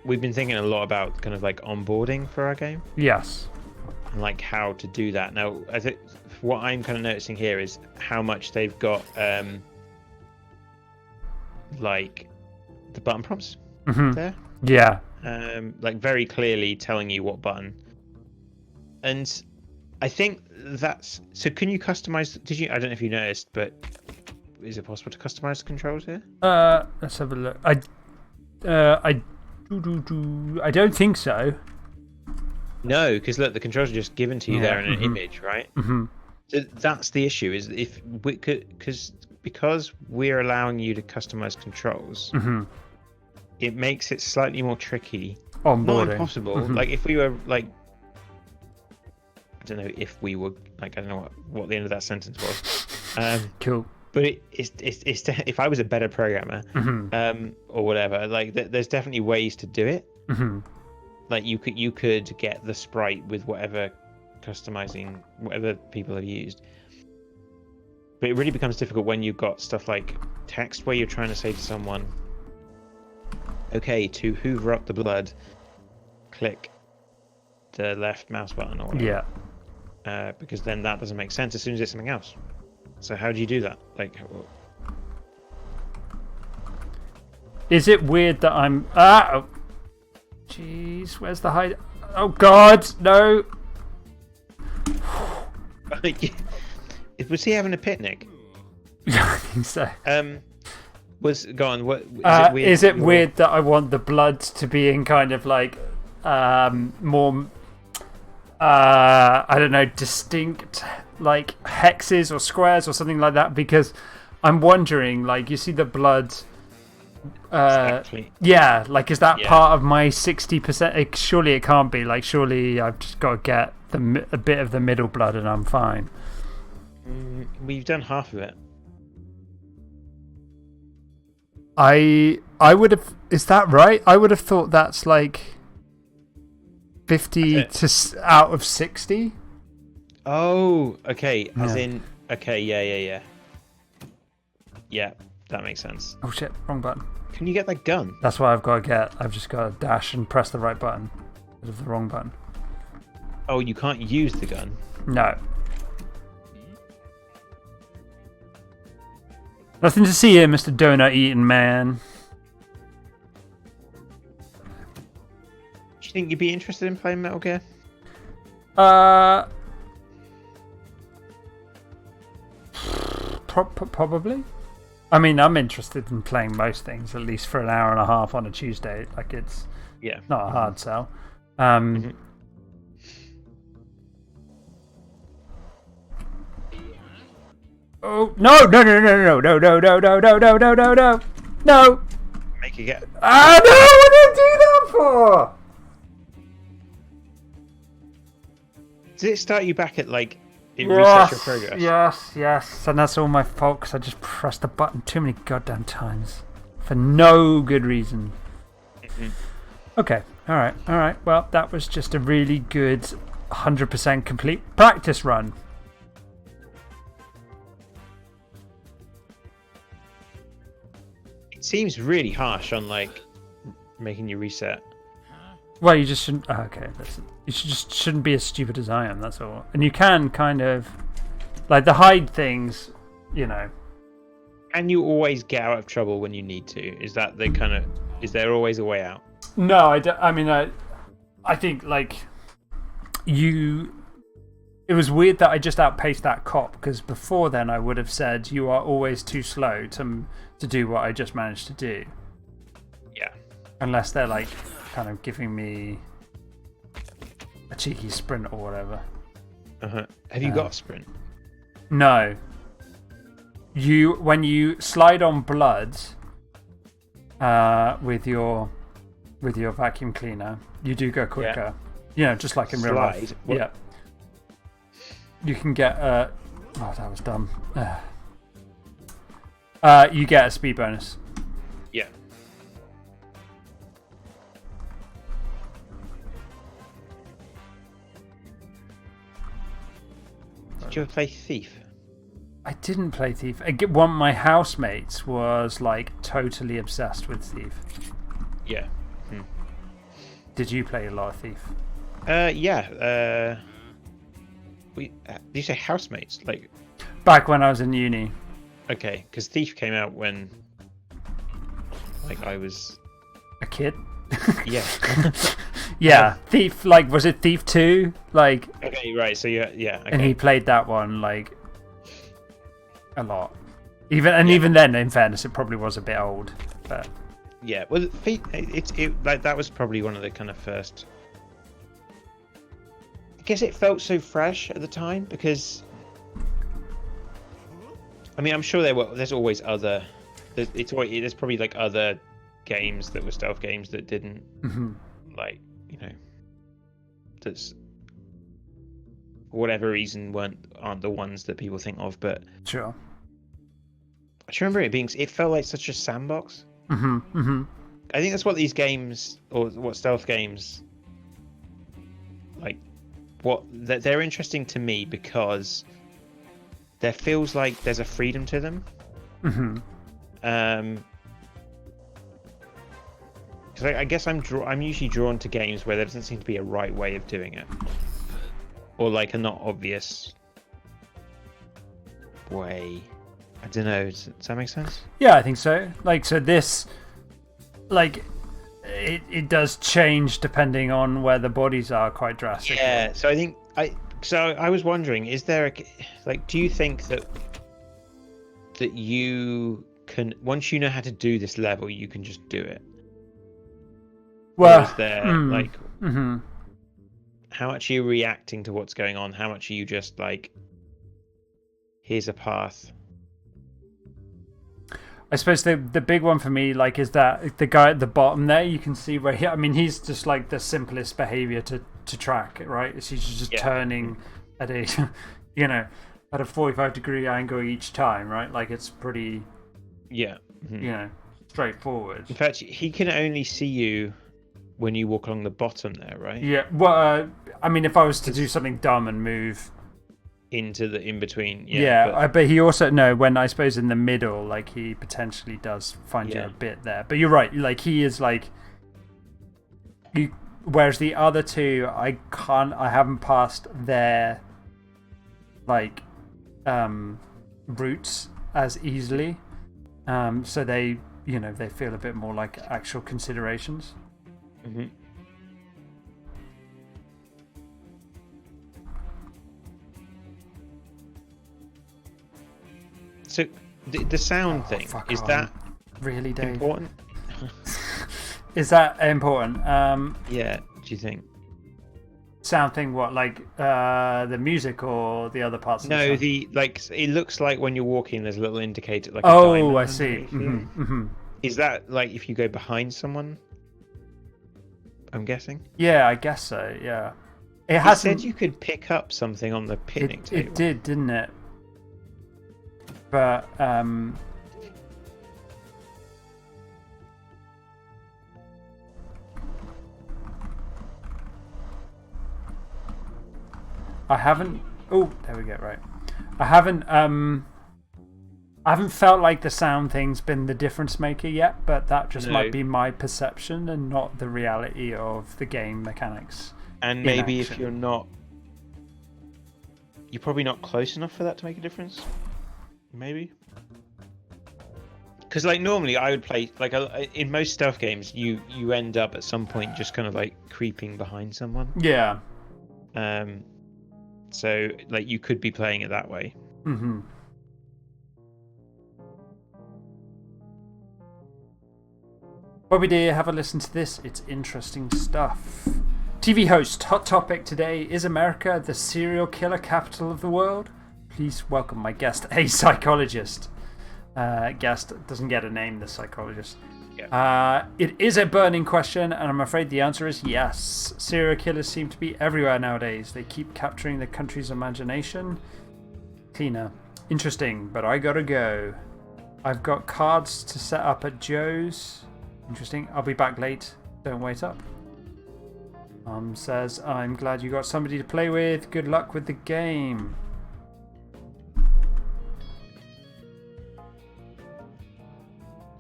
S2: We've been thinking a lot about kind of like onboarding for our game.
S1: Yes.
S2: And like how to do that. Now, I think what I'm kind of noticing here is how much they've got like the button prompts there.
S1: Yeah.
S2: Like very clearly telling you what button. And I think that's so. Can you customize? I don't know if you noticed, but is it possible to customize the controls here?
S1: Let's have a look. I don't think so.
S2: No, because look, the controls are just given to you there in an image, right? So that's the issue. Is if we could, because we're allowing you to customize controls. It makes it slightly more tricky.
S1: Onboarding.
S2: Not impossible. Like if we were like, I don't know if we were like, I don't know what the end of that sentence was.
S1: Cool.
S2: But it's if I was a better programmer, or whatever, like there's definitely ways to do it. Like you could get the sprite with whatever customizing, whatever people have used. But it really becomes difficult when you've got stuff like text where you're trying to say to someone, okay, to hoover up the blood, click the left mouse button or whatever.
S1: Yeah.
S2: Because then that doesn't make sense as soon as it's something else. So how do you do that? Like,
S1: is it weird that I'm jeez, where's the hide? Oh God, no.
S2: Was he having a picnic?
S1: I think so.
S2: Go on. What
S1: is it weird that I want the blood to be in kind of like more I don't know, distinct like hexes or squares or something like that? Because I'm wondering, like, you see the blood.
S2: Exactly.
S1: Yeah, like, is that part of my 60%? Surely it can't be. Like, surely I've just got to get a bit of the middle blood and I'm fine.
S2: We've done half of it.
S1: I would have. Is that right? I would have thought that's like 50 out of 60.
S2: Oh, okay. As in, okay, yeah. Yeah, that makes sense.
S1: Oh shit, wrong button.
S2: Can you get that gun?
S1: That's what I've got to get. I've just got to dash and press the right button instead of the wrong button.
S2: Oh, you can't use the gun?
S1: No. Nothing to see here, Mr. Donut Eating Man.
S2: Do you think you'd be interested in playing Metal Gear?
S1: Probably. I mean, I'm interested in playing most things, at least for an hour and a half on a Tuesday. Like, it's not a hard sell. Oh no! No!
S2: Make it get.
S1: Ah no! What did I do that for?
S2: Did it start you back at like? It resets your progress.
S1: Yes, and that's all my fault because I just pressed the button too many goddamn times for no good reason. Okay, all right. Well, that was just a really good 100% complete practice run.
S2: It seems really harsh on like making you reset.
S1: Well, you just shouldn't. Okay, you just shouldn't be as stupid as I am. That's all. And you can kind of like the hide things, you know.
S2: And you always get out of trouble when you need to. Is that the kind of? Is there always a way out?
S1: No, I mean, I think like you. It was weird that I just outpaced that cop because before then I would have said you are always too slow to do what I just managed to do.
S2: Yeah.
S1: Unless they're like kind of giving me a cheeky sprint or whatever.
S2: Have you got a sprint?
S1: No. When you slide on blood with your vacuum cleaner, you do go quicker. You know, just like in real life.
S2: What?
S1: Yeah. You can get oh, that was dumb. You get a speed bonus.
S2: Yeah. Did you ever play Thief?
S1: I didn't play Thief. One of my housemates was like totally obsessed with Thief.
S2: Yeah.
S1: Did you play a lot of Thief?
S2: Yeah. Did you say housemates? Like
S1: back when I was in uni.
S2: Okay, because Thief came out when like I was
S1: a kid.
S2: Yeah.
S1: Yeah, Thief. Like, was it Thief 2? Like.
S2: Okay, right. So yeah. Okay.
S1: And he played that one like a lot. Even then, in fairness, it probably was a bit old. But
S2: yeah, well, it like that was probably one of the kind of first. I guess it felt so fresh at the time because. I mean, I'm sure there's always other. There's probably like other games that were stealth games that didn't like, you know, that's for whatever reason aren't the ones that people think of. But
S1: sure,
S2: I just remember it felt like such a sandbox. I think that's what these games or what stealth games like. They're interesting to me because there feels like there's a freedom to them. Because I guess I'm usually drawn to games where there doesn't seem to be a right way of doing it, or like a not obvious way. I don't know. Does that make sense?
S1: Yeah, I think so. Like, so this, like, it does change depending on where the bodies are quite drastically.
S2: Yeah. So I think I was wondering, is there do you think that you can, once you know how to do this level, you can just do it?
S1: Well,
S2: or is there how much are you reacting to what's going on? How much are you just like, here's a path?
S1: I suppose the big one for me, like, is that the guy at the bottom there, you can see where he's just like the simplest behavior to track, right? He's just turning at a at a 45-degree angle each time, right? Like, it's pretty straightforward.
S2: In fact, he can only see you when you walk along the bottom there, right?
S1: Yeah. Well, I mean, if I was to do something dumb and move
S2: into the in between,
S1: but he also when I suppose in the middle, like, he potentially does find you a bit there. But you're right, like, he is like whereas the other two, I haven't passed their like routes as easily, so they feel a bit more like actual considerations.
S2: So the sound thing,
S1: fuck
S2: is
S1: on.
S2: that
S1: Really, Dave?
S2: important?
S1: Is that important?
S2: Yeah. Do you think?
S1: Sound thing, what, like the music or the other parts of the
S2: No,
S1: sound?
S2: the like it looks like when you're walking, there's a little indicator, like a
S1: Oh,
S2: diamond
S1: I see.
S2: underneath you.
S1: Mm-hmm.
S2: Is that like if you go behind someone? I'm guessing.
S1: Yeah, I guess so. Yeah, it
S2: He
S1: hasn't.
S2: said you could pick up something on the picnic table.
S1: It did, didn't it? But I haven't. Oh, there we go. Right, I haven't felt like the sound thing's been the difference maker yet, but that just might be my perception and not the reality of the game mechanics.
S2: And maybe if you're probably not close enough for that to make a difference. Maybe. Because like normally I would play like in most stealth games, you end up at some point just kind of like creeping behind someone.
S1: Yeah.
S2: So like you could be playing it that way.
S1: Mm-hmm. Bobby dear, have a listen to this. It's interesting stuff. TV host, hot topic today. Is America the serial killer capital of the world? Please welcome my guest, a psychologist. Guest doesn't get a name, the psychologist.
S2: Yeah.
S1: It is a burning question, and I'm afraid the answer is yes. Serial killers seem to be everywhere nowadays. They keep capturing the country's imagination. Cleaner. Interesting, but I gotta go. I've got cards to set up at Joe's. Interesting. I'll be back late. Don't wait up. Says, I'm glad you got somebody to play with. Good luck with the game.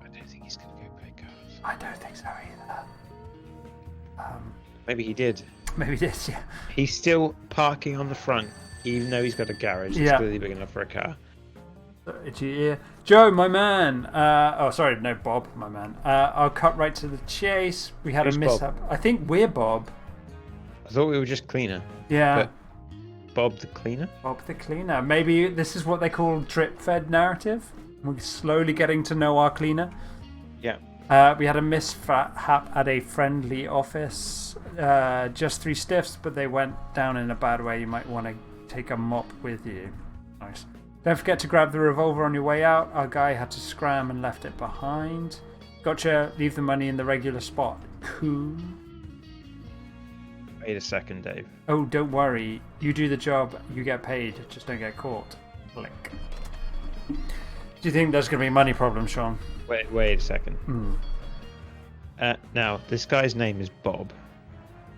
S2: I don't think he's going to go play cards.
S1: I don't think so either.
S2: Maybe he did.
S1: Maybe he did, yeah.
S2: He's still parking on the front, even though he's got a garage that's clearly big enough for a car.
S1: Itchy ear. Joe, my man. Oh, sorry, no, Bob, my man. I'll cut right to the chase. We had a mishap.
S2: Bob?
S1: I think we're Bob.
S2: I thought we were just cleaner.
S1: Yeah.
S2: But Bob the cleaner?
S1: Bob the cleaner. Maybe this is what they call drip-fed narrative. We're slowly getting to know our cleaner.
S2: Yeah.
S1: We had a mishap at a friendly office. Just 3 stiffs, but they went down in a bad way. You might want to take a mop with you. Nice. Don't forget to grab the revolver on your way out. Our guy had to scram and left it behind. Gotcha. Leave the money in the regular spot. Cool.
S2: Wait a second, Dave.
S1: Oh, don't worry. You do the job, you get paid. Just don't get caught. Click. Do you think there's going to be money problems, Sean?
S2: Wait a second. Now, this guy's name is Bob.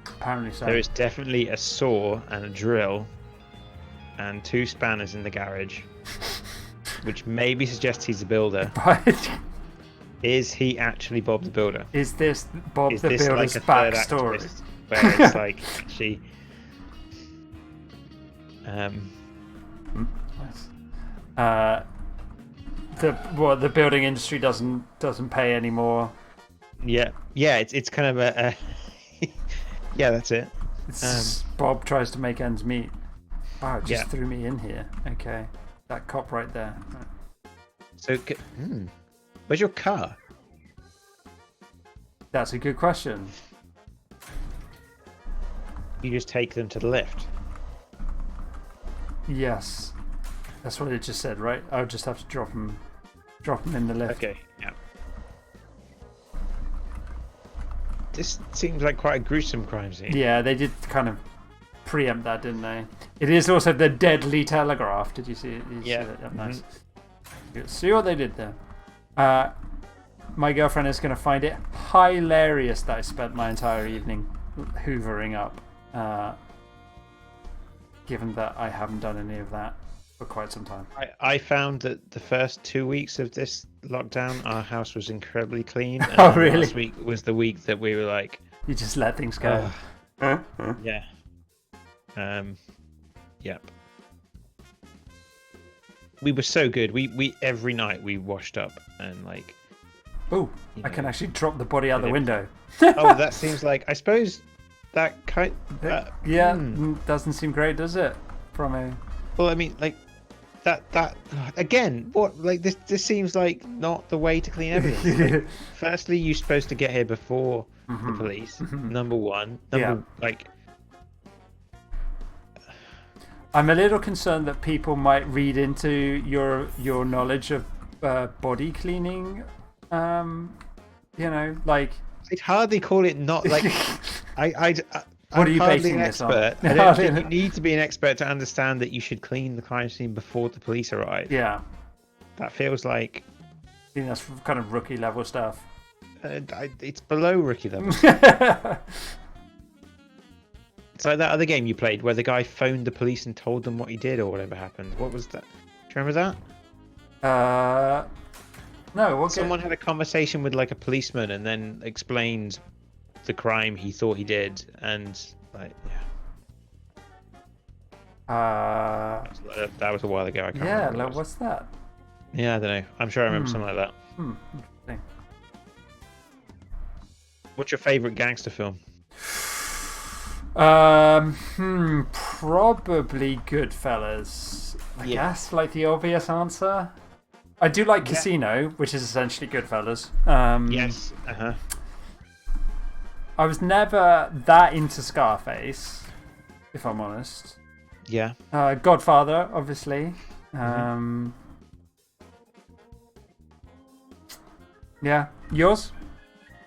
S1: Apparently so.
S2: There is definitely a saw and a drill and 2 spanners in the garage, which maybe suggests he's a builder.
S1: But
S2: Is he actually Bob the Builder?
S1: is this Bob
S2: Is
S1: the
S2: this
S1: Builder's
S2: like a third
S1: backstory?
S2: activist where it's like actually
S1: the building industry doesn't pay anymore.
S2: yeah it's kind of a yeah, that's it.
S1: Bob tries to make ends meet. Wow, it just
S2: Yeah.
S1: threw me in here. Okay, that cop right there.
S2: So where's your car?
S1: That's a good question.
S2: You just take them to the lift.
S1: Yes, that's what it just said, right? I'll just have to drop him in the lift.
S2: Okay, yeah. This seems like quite a gruesome crime scene.
S1: Yeah, they did kind of preempt that, didn't they? It is also the Deadly Telegraph. Did you see it?
S2: Yeah.
S1: See that? Nice. See what they did there. My girlfriend is going to find it hilarious that I spent my entire evening hoovering up, given that I haven't done any of that for quite some time.
S2: I found that the first 2 weeks of this lockdown, our house was incredibly clean. And
S1: Oh, really?
S2: Last week was the week that we were like,
S1: You just let things go.
S2: yeah. Yep. We were so good. We every night we washed up and like.
S1: Oh,
S2: You
S1: I can
S2: know,
S1: actually drop the body out the
S2: did it.
S1: window.
S2: Oh, that seems like, I suppose that
S1: Yeah, doesn't seem great, does it? From a
S2: well, I mean, like that again, what, like, this seems like not the way to clean evidence. Like, firstly, you're supposed to get here before the police. Number one. Like,
S1: I'm a little concerned that people might read into your knowledge of body cleaning. Like,
S2: I'd hardly call it not like
S1: What are you
S2: hardly
S1: basing
S2: an
S1: this on?
S2: expert. I don't think you need to be an expert to understand that you should clean the crime scene before the police arrive.
S1: Yeah.
S2: That feels like...
S1: I think that's kind of rookie level stuff.
S2: It's below rookie level. It's like that other game you played where the guy phoned the police and told them what he did or whatever happened. What was that? Do you remember
S1: that? No.
S2: Someone had a conversation with like a policeman and then explained the crime he thought he did, and like, yeah. That was a while ago. I can't remember.
S1: Like, what's that?
S2: Yeah, I don't know. I'm sure I remember something like that.
S1: Interesting.
S2: What's your favorite gangster film?
S1: Probably Goodfellas. I guess, like the obvious answer. I do like Casino, which is essentially Goodfellas.
S2: Yes.
S1: I was never that into Scarface, if I'm honest.
S2: Yeah.
S1: Godfather, obviously. Yeah. Yours?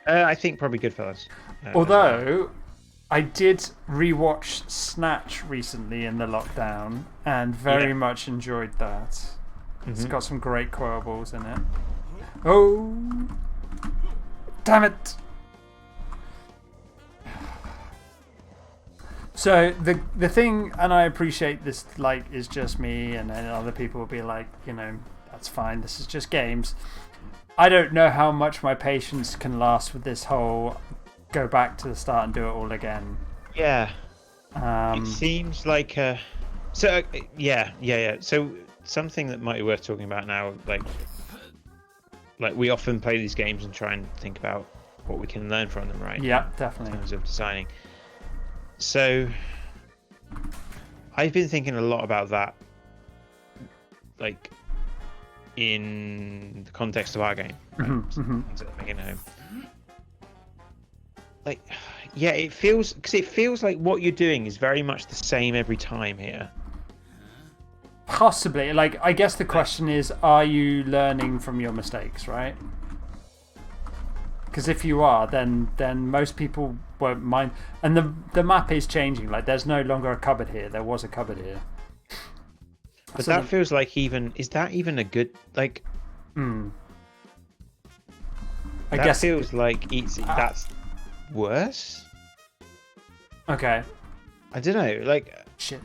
S2: I think probably Goodfellas.
S1: Although, I did rewatch Snatch recently in the lockdown and very much enjoyed that. It's got some great quotables in it. Oh! Damn it! So the thing, and I appreciate this, like, is just me, and then other people will be like, that's fine, this is just games. I don't know how much my patience can last with this whole go back to the start and do it all again.
S2: Yeah. It seems like so something that might be worth talking about now, like we often play these games and try and think about what we can learn from them, right?
S1: Yeah, definitely.
S2: In terms of designing. So I've been thinking a lot about that, like in the context of our game, right? Things that are making home. Like, yeah, it feels like what you're doing is very much the same every time here.
S1: Possibly. Like, I guess the question is, are you learning from your mistakes, right? Because if you are, then most people won't mind. And the map is changing. Like, there's no longer a cupboard here. There was a cupboard here.
S2: But so that feels like is that even a good, like...
S1: I guess
S2: feels like that's worse?
S1: Okay.
S2: I don't know, like...
S1: Shit.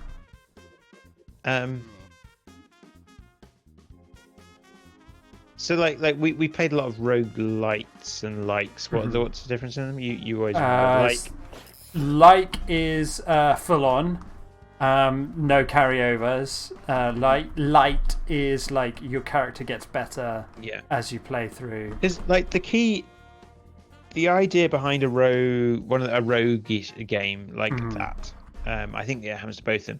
S2: So like we played a lot of roguelites and likes. What's the difference in them? You always
S1: like is full on, no carryovers. Light is like your character gets better as you play through.
S2: Is like the idea behind a rogue-ish game like that. I think it happens to both of them.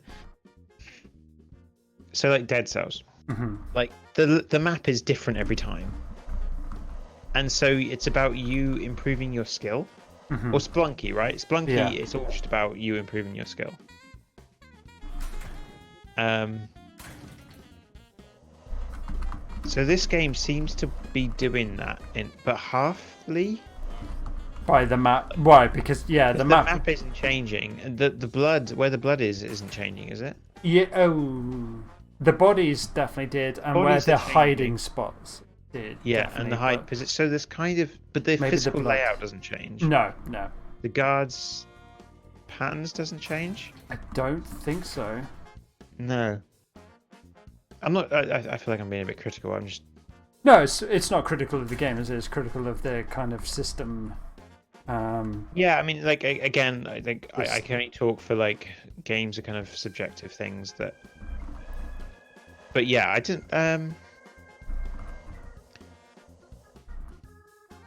S2: So like Dead Cells. Like the map is different every time, and so it's about you improving your skill. Or Splunky, right? Splunky, it's all just about you improving your skill. So this game seems to be doing that, but halfly.
S1: By the map? Why? Because the map
S2: isn't changing, and the blood, where the blood isn't changing, is it?
S1: Yeah. Oh. The bodies definitely did, and where the hiding spots did.
S2: Yeah, and the hide position. So there's kind of, but the physical layout doesn't change.
S1: No.
S2: The guards' patterns doesn't change.
S1: I don't think so.
S2: No. I'm not. I feel like I'm being a bit critical. I'm just.
S1: No, it's not critical of the game, is it? It's critical of the kind of system.
S2: Yeah, I mean, like again, I think I can only talk for like games are kind of subjective things that. But yeah, I didn't.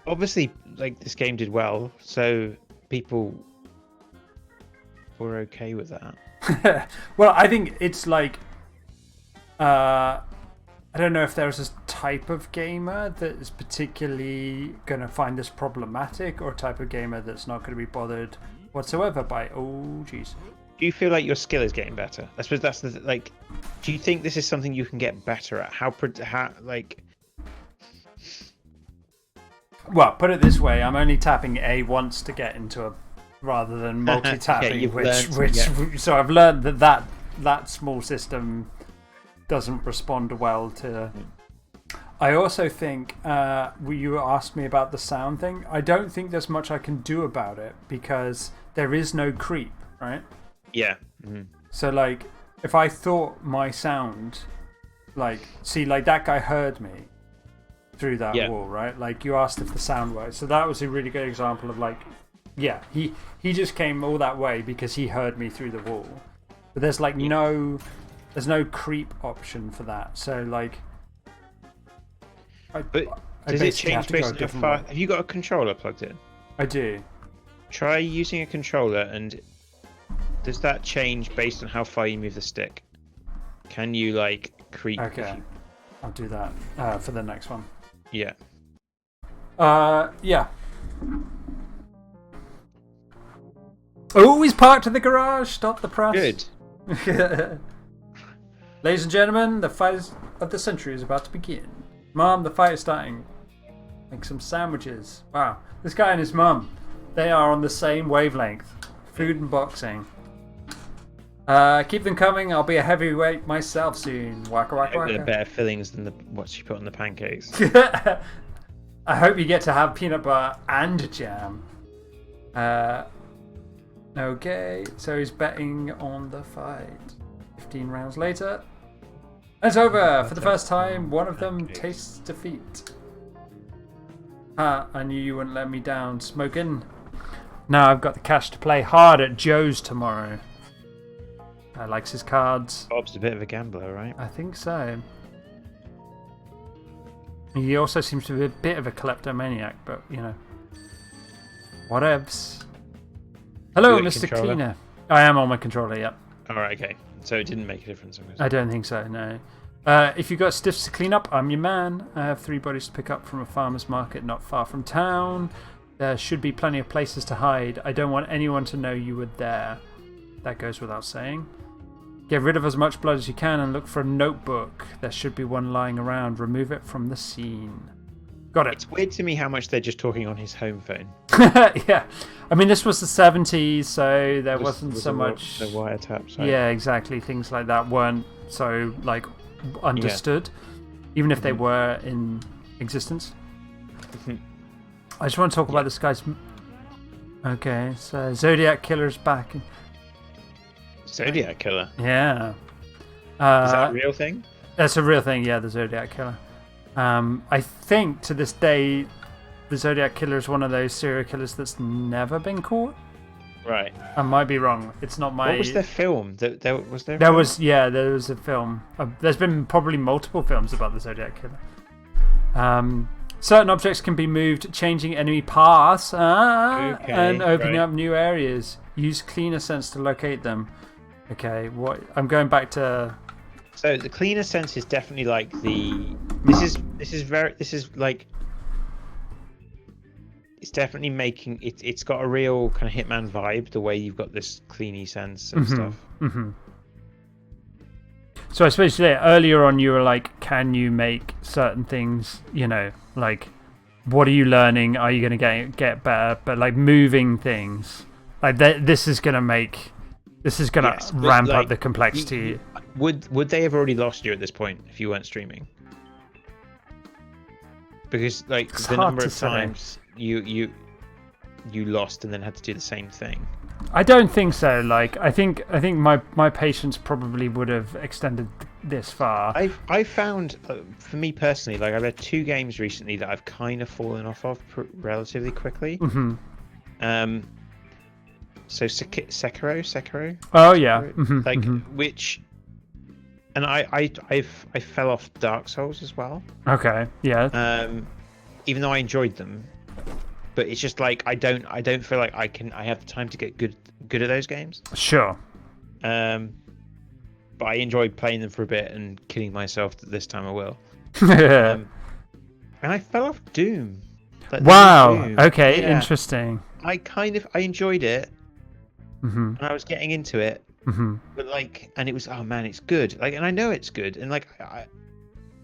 S2: Obviously, like this game did well, so people were okay with that.
S1: Well, I think it's like I don't know if there's a type of gamer that is particularly going to find this problematic, or a type of gamer that's not going to be bothered whatsoever by. Oh, jeez.
S2: Do you feel like your skill is getting better? I suppose that's the like. Do you think this is something you can get better at? How like?
S1: Well, put it this way: I'm only tapping A once to get into a, rather than multi-tapping. So I've learned that small system doesn't respond well to. I also think you asked me about the sound thing. I don't think there's much I can do about it because there is no creep, right?
S2: Yeah.
S1: So like, if I thought my sound, like, see, like that guy heard me through that wall, right? Like you asked if the sound works. So that was a really good example of like, yeah, he just came all that way because he heard me through the wall. But there's like there's no creep option for that. So like,
S2: does it change based on how far? Have you got a controller plugged in?
S1: I do.
S2: Try using a controller, and does that change based on how far you move the stick? Can you like creep?
S1: Okay, I'll do that for the next one.
S2: Yeah.
S1: Yeah. Oh, he's parked in the garage. Stop the press.
S2: Good.
S1: Ladies and gentlemen, the fight of the century is about to begin. Mom, the fight is starting. Make some sandwiches. Wow, this guy and his mum, they are on the same wavelength. Food and boxing. Keep them coming. I'll be a heavyweight myself soon. Waka waka waka.
S2: They're better fillings than what she put on the pancakes.
S1: I hope you get to have peanut butter and jam. Okay, so he's betting on the fight. 15 rounds later. It's over. For the first time, one of them tastes defeat. I knew you wouldn't let me down, Smokin'. Now I've got the cash to play hard at Joe's tomorrow. Likes his cards.
S2: Bob's a bit of a gambler, right?
S1: I think so. He also seems to be a bit of a kleptomaniac, but you know. Whatevs. Hello, Mr. Cleaner. I am on my controller, yep.
S2: Alright, okay. So it didn't make a difference.
S1: I don't think so, no. If you've got stiffs to clean up, I'm your man. I have 3 bodies to pick up from a farmer's market not far from town. There should be plenty of places to hide. I don't want anyone to know you were there. That goes without saying. Get rid of as much blood as you can and look for a notebook. There should be one lying around. Remove it from the scene. Got it.
S2: It's weird to me how much they're just talking on his home phone.
S1: Yeah. I mean, this was the 70s, so there wasn't so much.
S2: The wiretaps. Right?
S1: Yeah, exactly. Things like that weren't so like understood, even if they were in existence. I just want to talk about this guy's. Okay, so Zodiac Killer's back.
S2: Zodiac Killer?
S1: Yeah.
S2: Is that a real thing?
S1: That's a real thing, yeah, the Zodiac Killer. I think to this day, the Zodiac Killer is one of those serial killers that's never been caught.
S2: Right.
S1: I might be wrong. It's not my.
S2: What was the film? Was there?
S1: There was a film. There's been probably multiple films about the Zodiac Killer. Certain objects can be moved, changing enemy paths and opening up new areas. Use cleaner sense to locate them. Okay, what? I'm going back to.
S2: So the cleaner sense is definitely like the. This is like. It's definitely making it. It's got a real kind of Hitman vibe. The way you've got this cleany sense and stuff.
S1: So I suppose earlier on you were like, can you make certain things? You know, like, what are you learning? Are you going to get better? But like moving things, like this is going to make. This is going to ramp up the complexity.
S2: Would they have already lost you at this point if you weren't streaming? Because like the number of times you lost and then had to do the same thing.
S1: I don't think so. Like I think my patience probably would have extended this far.
S2: I found for me personally, like I've had 2 games recently that I've kind of fallen off of relatively quickly. So Sekiro.
S1: Oh yeah.
S2: Like which, and I fell off Dark Souls as well.
S1: Okay. Yeah.
S2: Even though I enjoyed them, but it's just like I don't feel like I have the time to get good at those games.
S1: Sure.
S2: but I enjoyed playing them for a bit and killing myself. This time I will.
S1: Yeah.
S2: And I fell off Doom. Like,
S1: Wow.
S2: Doom.
S1: Okay.
S2: Yeah.
S1: Interesting.
S2: I enjoyed it,
S1: Mm-hmm.
S2: and I was getting into it,
S1: Mm-hmm.
S2: but like, and it was, oh man, it's good. Like, and I know it's good, and like,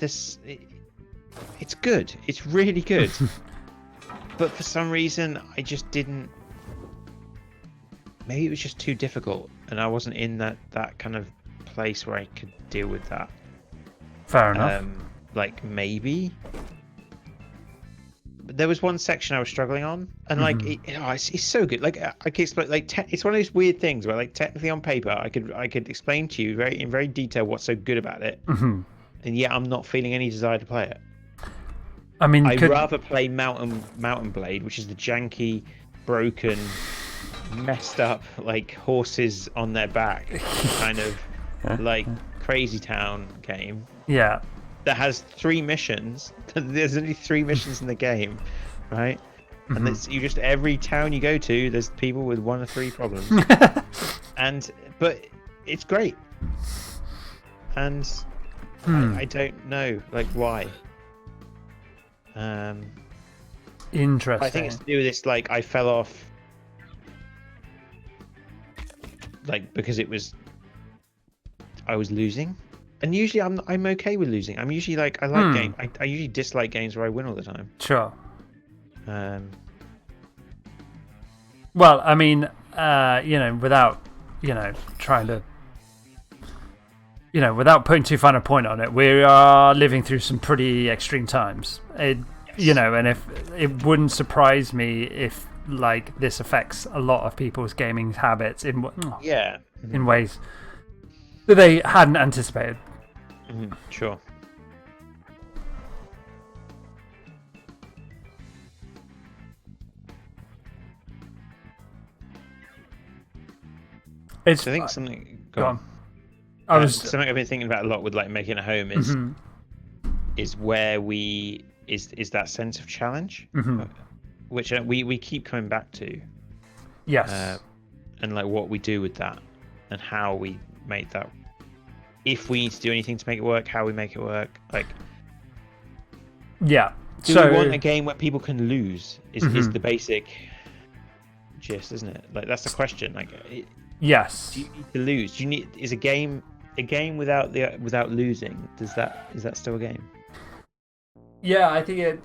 S2: it's good. It's really good. But for some reason, I just didn't. Maybe it was just too difficult, and I wasn't in that kind of place where I could deal with that.
S1: Fair enough.
S2: Like maybe. But there was one section I was struggling on, and like it's so good. Like I can explain. Like it's one of those weird things where, like, technically on paper, I could explain to you in very detail what's so good about it, and yet I'm not feeling any desire to play it.
S1: I mean,
S2: I'd rather play Mountain Blade, which is the janky, broken, messed up, like horses on their back kind of like Crazy Town game.
S1: Yeah.
S2: That has 3 missions. There's only 3 missions in the game, right? And it's, you just, every town you go to, there's people with 1 or 3 problems. But it's great. And I don't know, like, why.
S1: Interesting.
S2: I think it's to do with this, like, I fell off, like, because I was losing. And usually I'm okay with losing. I'm usually like, I like games. I usually dislike games where I win all the time.
S1: Sure.
S2: Well,
S1: I mean, without, trying to, without putting too fine a point on it, we are living through some pretty extreme times. And if it wouldn't surprise me if, like, this affects a lot of people's gaming habits in ways that they hadn't anticipated.
S2: Sure. I think something. Go on. Something I've been thinking about a lot with, like, making a home is where is that sense of challenge, which we keep coming back to.
S1: Yes.
S2: And like what we do with that, and how we make that. If we need to do anything to make it work, how we make it work. Like,
S1: yeah.
S2: Do we want a game where people can lose? Is the basic gist, isn't it? Like, that's the question. Like,
S1: yes.
S2: Do you need to lose? Do you need? Is a game without losing? Is that still a game?
S1: Yeah, I think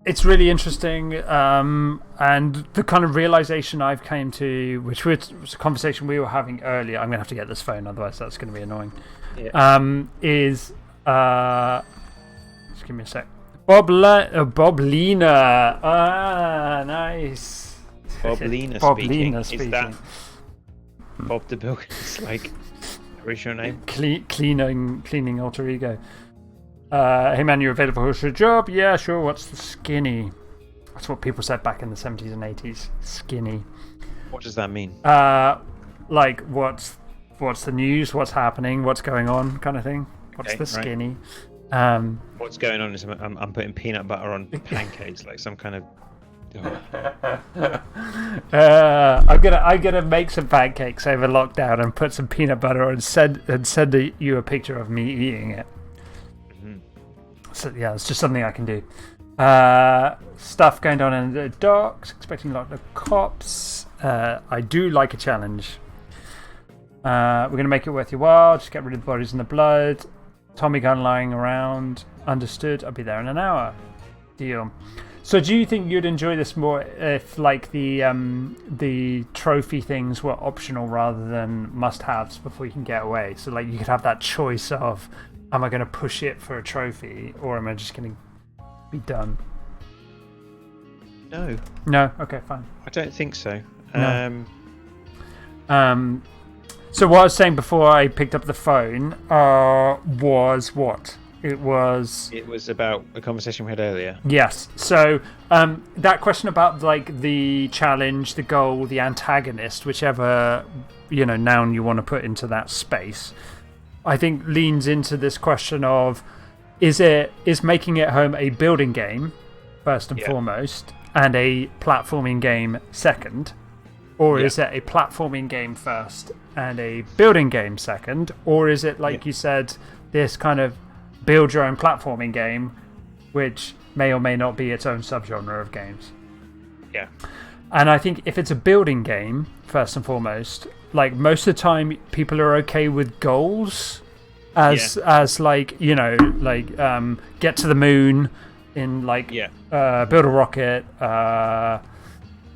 S1: it's really interesting, and the kind of realization I've came to, which was a conversation we were having earlier. I'm gonna have to get this phone, otherwise that's gonna be annoying.
S2: Yeah.
S1: Just give me a sec. Bob Lena. Ah, nice.
S2: Bob Lena
S1: speaking.
S2: Is that Bob the Builder's, like, original name?
S1: Cleaning alter ego. Hey man, you're available for a job? Yeah, sure. What's the skinny? That's what people said back in the 70s and 80s. Skinny.
S2: What does that mean?
S1: Like, what's the news? What's happening? What's going on? Kind of thing. What's the skinny?
S2: Right. What's going on is I'm putting peanut butter on pancakes, like some kind of.
S1: I'm gonna make some pancakes over lockdown and put some peanut butter on and send you a picture of me eating it. So yeah, it's just something I can do. Stuff going on in the docks, expecting a lot of cops. I do like a challenge. We're going to make it worth your while. Just get rid of the bodies and the blood. Tommy gun lying around. Understood. I'll be there in an hour. Deal. So do you think you'd enjoy this more if, like, the trophy things were optional rather than must-haves before you can get away? So, like, you could have that choice of, am I going to push it for a trophy, or am I just going to be done?
S2: No.
S1: No? Okay, fine.
S2: I don't think so.
S1: No. So what I was saying before I picked up the phone was what? It was
S2: about a conversation we had earlier.
S1: Yes. So that question about, like, the challenge, the goal, the antagonist, whichever noun you want to put into that space, I think leans into this question of is Making It Home a building game first and foremost, and a platforming game second, Or is it a platforming game first and a building game second? Or is it, like you said, this kind of build your own platforming game, which may or may not be its own subgenre of games?
S2: Yeah.
S1: And I think if it's a building game, first and foremost, like most of the time people are okay with goals as like, you know, like get to the moon in like build a rocket,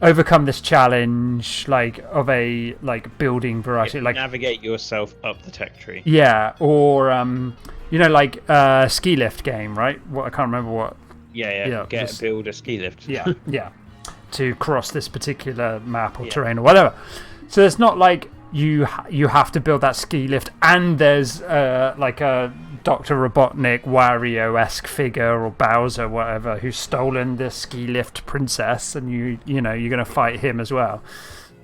S1: overcome this challenge, like of a like building variety, like
S2: navigate yourself up the tech tree.
S1: Yeah, or you know, like ski lift game, right? What I can't remember what.
S2: Build a ski lift.
S1: Yeah, to cross this particular map or terrain or whatever. So it's not like you have to build that ski lift, and there's like a Dr. Robotnik, Wario-esque figure or Bowser, whatever, who's stolen the ski lift princess, and you know you're going to fight him as well.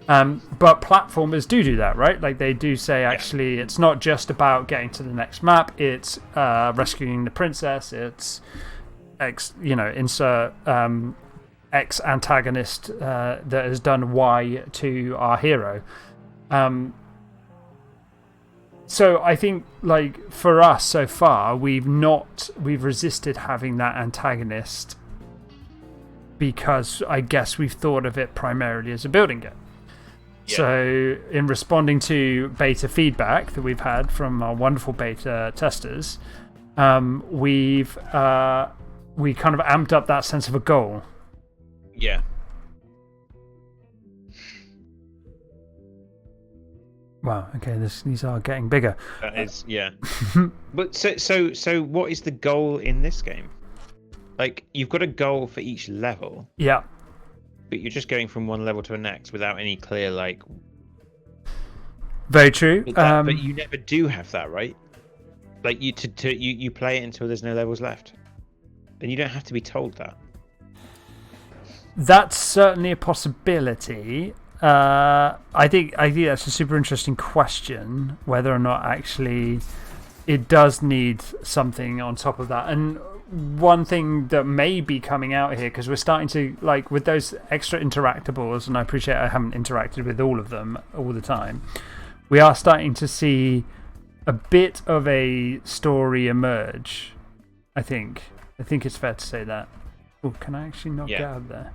S1: But platformers do that, right? Like they do say actually it's not just about getting to the next map, it's rescuing the princess, it's insert X antagonist that has done Y to our hero. So I think, like, for us so far, we've resisted having that antagonist because I guess we've thought of it primarily as a building game. Yeah. So in responding to beta feedback that we've had from our wonderful beta testers, we kind of amped up that sense of a goal.
S2: Yeah.
S1: Wow. Okay. These are getting bigger.
S2: That is, yeah. But so, what is the goal in this game? Like, you've got a goal for each level.
S1: Yeah.
S2: But you're just going from one level to the next without any clear, like.
S1: Very true.
S2: But you never do have that, right? Like you play it until there's no levels left, and you don't have to be told that.
S1: That's certainly a possibility. I think that's a super interesting question, whether or not actually it does need something on top of that. And one thing that may be coming out here, because we're starting to, like, with those extra interactables, and I appreciate I haven't interacted with all of them all the time, we are starting to see a bit of a story emerge, I think. I think it's fair to say that. Oh, can I actually not get out of there?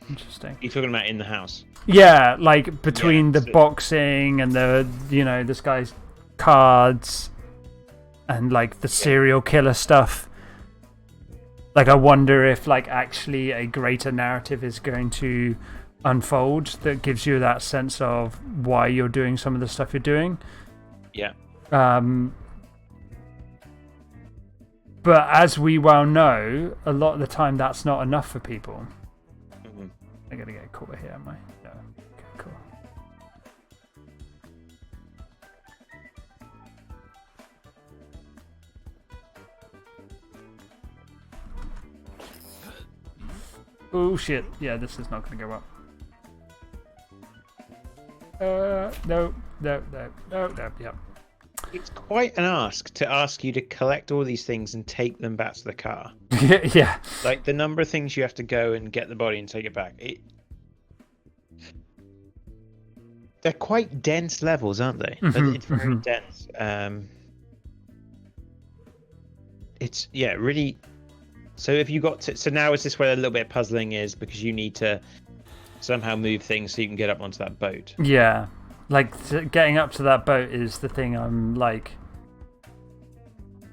S1: Interesting.
S2: You're talking about in the house?
S1: Yeah, like between the boxing and this guy's cards and like the serial killer stuff. Like I wonder if like actually a greater narrative is going to unfold that gives you that sense of why you're doing some of the stuff you're doing.
S2: Yeah.
S1: But as we well know, a lot of the time that's not enough for people. I'm going to get caught here, am I? No. Okay, cool. Oh, shit. Yeah, this is not going to go up. No. Yep.
S2: It's quite an ask to ask you to collect all these things and take them back to the car.
S1: Yeah.
S2: Like the number of things you have to go and get the body and take it back. They're quite dense levels, aren't they? It's very dense. It's really. So if you got to, so now is this where a little bit of puzzling is because you need to somehow move things so you can get up onto that boat.
S1: Yeah. Like, getting up to that boat is the thing I'm, like,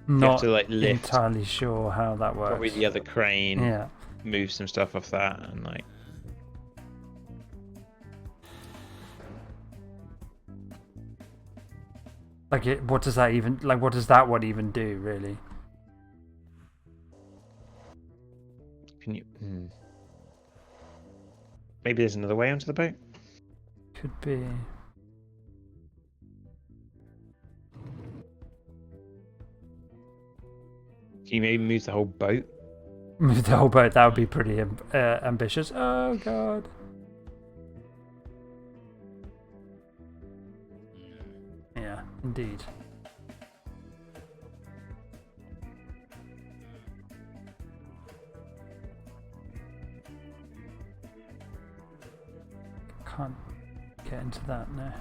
S1: not lift, entirely sure how that works.
S2: Probably the other crane.
S1: Yeah.
S2: Move some stuff off that and, like...
S1: Like, what does that even... Like, what does that one even do, really?
S2: Can you... Maybe there's another way onto the boat?
S1: Could be...
S2: Can you maybe move the whole boat?
S1: Move the whole boat, that would be pretty ambitious. Oh, God. Yeah, indeed. Can't get into that now.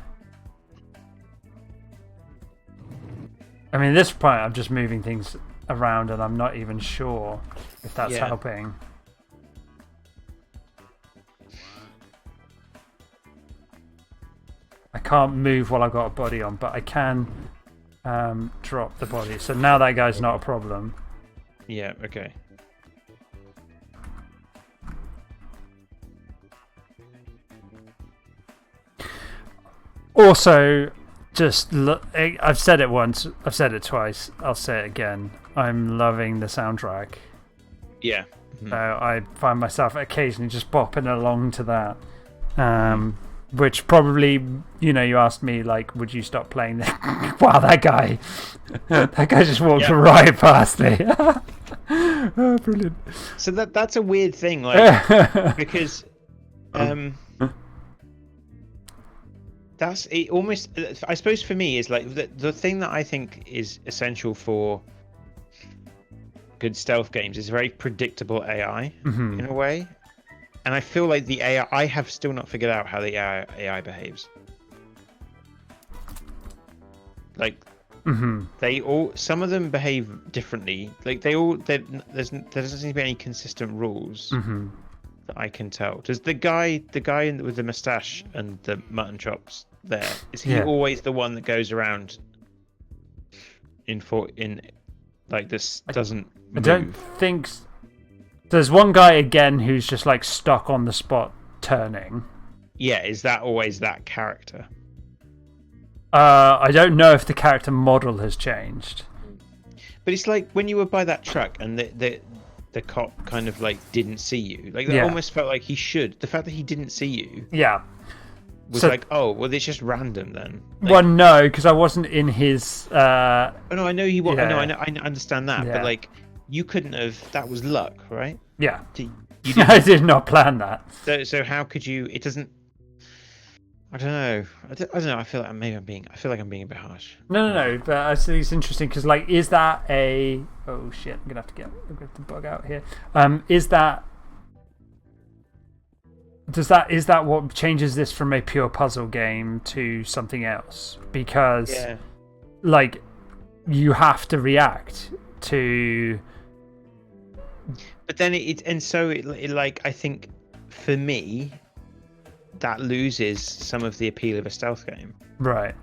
S1: I mean, at this point, I'm just moving things around, and I'm not even sure if that's helping. I can't move while I've got a body on, but I can drop the body. So now that guy's not a problem.
S2: Yeah, okay.
S1: Also, just look, I've said it once, I've said it twice, I'll say it again. I'm loving the soundtrack.
S2: Yeah.
S1: So I find myself occasionally just bopping along to that. Which probably, you asked me, like, would you stop playing this? Wow, that guy just walked right past me. Oh, brilliant.
S2: So that's a weird thing, like, because that's it. Almost, I suppose for me is like the thing that I think is essential for good stealth games is very predictable AI in a way. And I feel like the AI, I have still not figured out how the AI behaves. Like, some of them behave differently. Like there doesn't seem to be any consistent rules that I can tell. Does the guy with the mustache and the mutton chops there, is he always the one that goes around in like this doesn't move?
S1: I don't think. There's one guy again who's just like stuck on the spot turning.
S2: Yeah, is that always that character?
S1: I don't know if the character model has changed.
S2: But it's like when you were by that truck and the cop kind of like didn't see you. Like that almost felt like he should. The fact that he didn't see you.
S1: Yeah.
S2: Was like, oh, well, it's just random then. Like,
S1: well, no, because I wasn't in his.
S2: Oh no, I know you. I know. I understand that, but like, you couldn't have. That was luck, right?
S1: Yeah. I did not plan that.
S2: So how could you? It doesn't. I don't know. I don't know. I feel like I'm being a bit harsh.
S1: No. But I think it's interesting because, like, is that a? Oh shit! I'm gonna have to bug out here. Is that? Is that what changes this from a pure puzzle game to something else? Because, like, you have to react to.
S2: But then it like, I think for me, that loses some of the appeal of a stealth game.
S1: Right.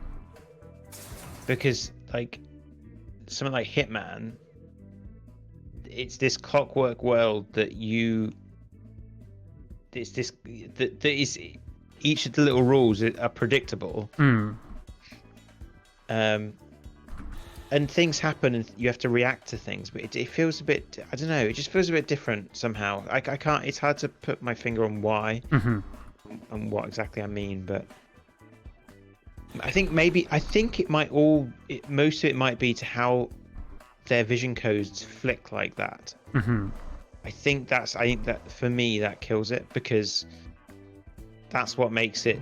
S2: Because like something like Hitman, it's this clockwork world that is each of the little rules are predictable. And things happen and you have to react to things, but it feels a bit, I don't know, it just feels a bit different somehow. I can't, it's hard to put my finger on why and what exactly I mean, but I think most of it might be to how their vision codes flick like that. I think that for me that kills it, because that's what makes it.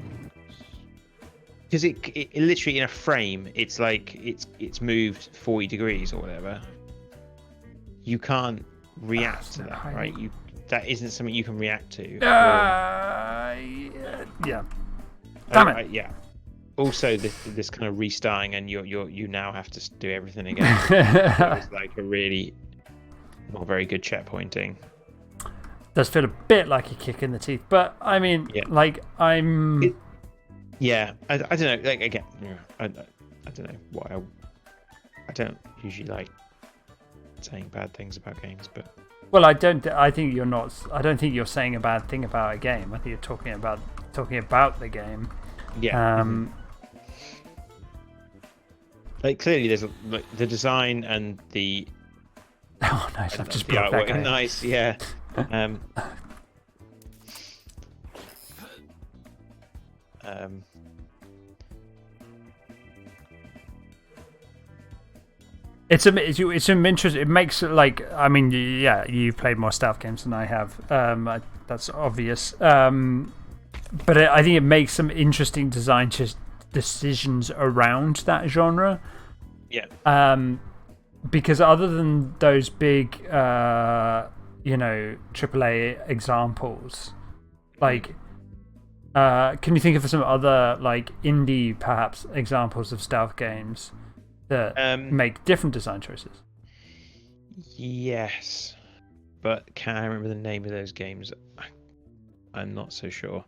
S2: Because it literally in a frame, it's like it's moved 40 degrees or whatever. You can't react to that, right? That isn't something you can react to.
S1: Yeah. Damn it.
S2: Yeah. Also, this kind of restarting, and you now have to do everything again. It's like a really not very good checkpointing.
S1: Does feel a bit like a kick in the teeth, but I mean, like I'm.
S2: Yeah, I don't know. Like again, I don't know why I don't usually like saying bad things about games, but
S1: well, I don't think you're not. I don't think you're saying a bad thing about a game. I think you're talking about the game.
S2: Yeah. Like clearly, there's like the design and the.
S1: Oh, nice! I've just brought that guy.
S2: Nice, yeah. It's some interest. It makes it like, I mean, yeah, you've played more stealth games than I have. That's obvious. But I think it makes some interesting design decisions around that genre. Yeah.
S1: Because other than those big, AAA examples, like, Can you think of some other like indie perhaps examples of stealth games that make different design choices?
S2: Yes, but can I remember the name of those games? I'm not so sure.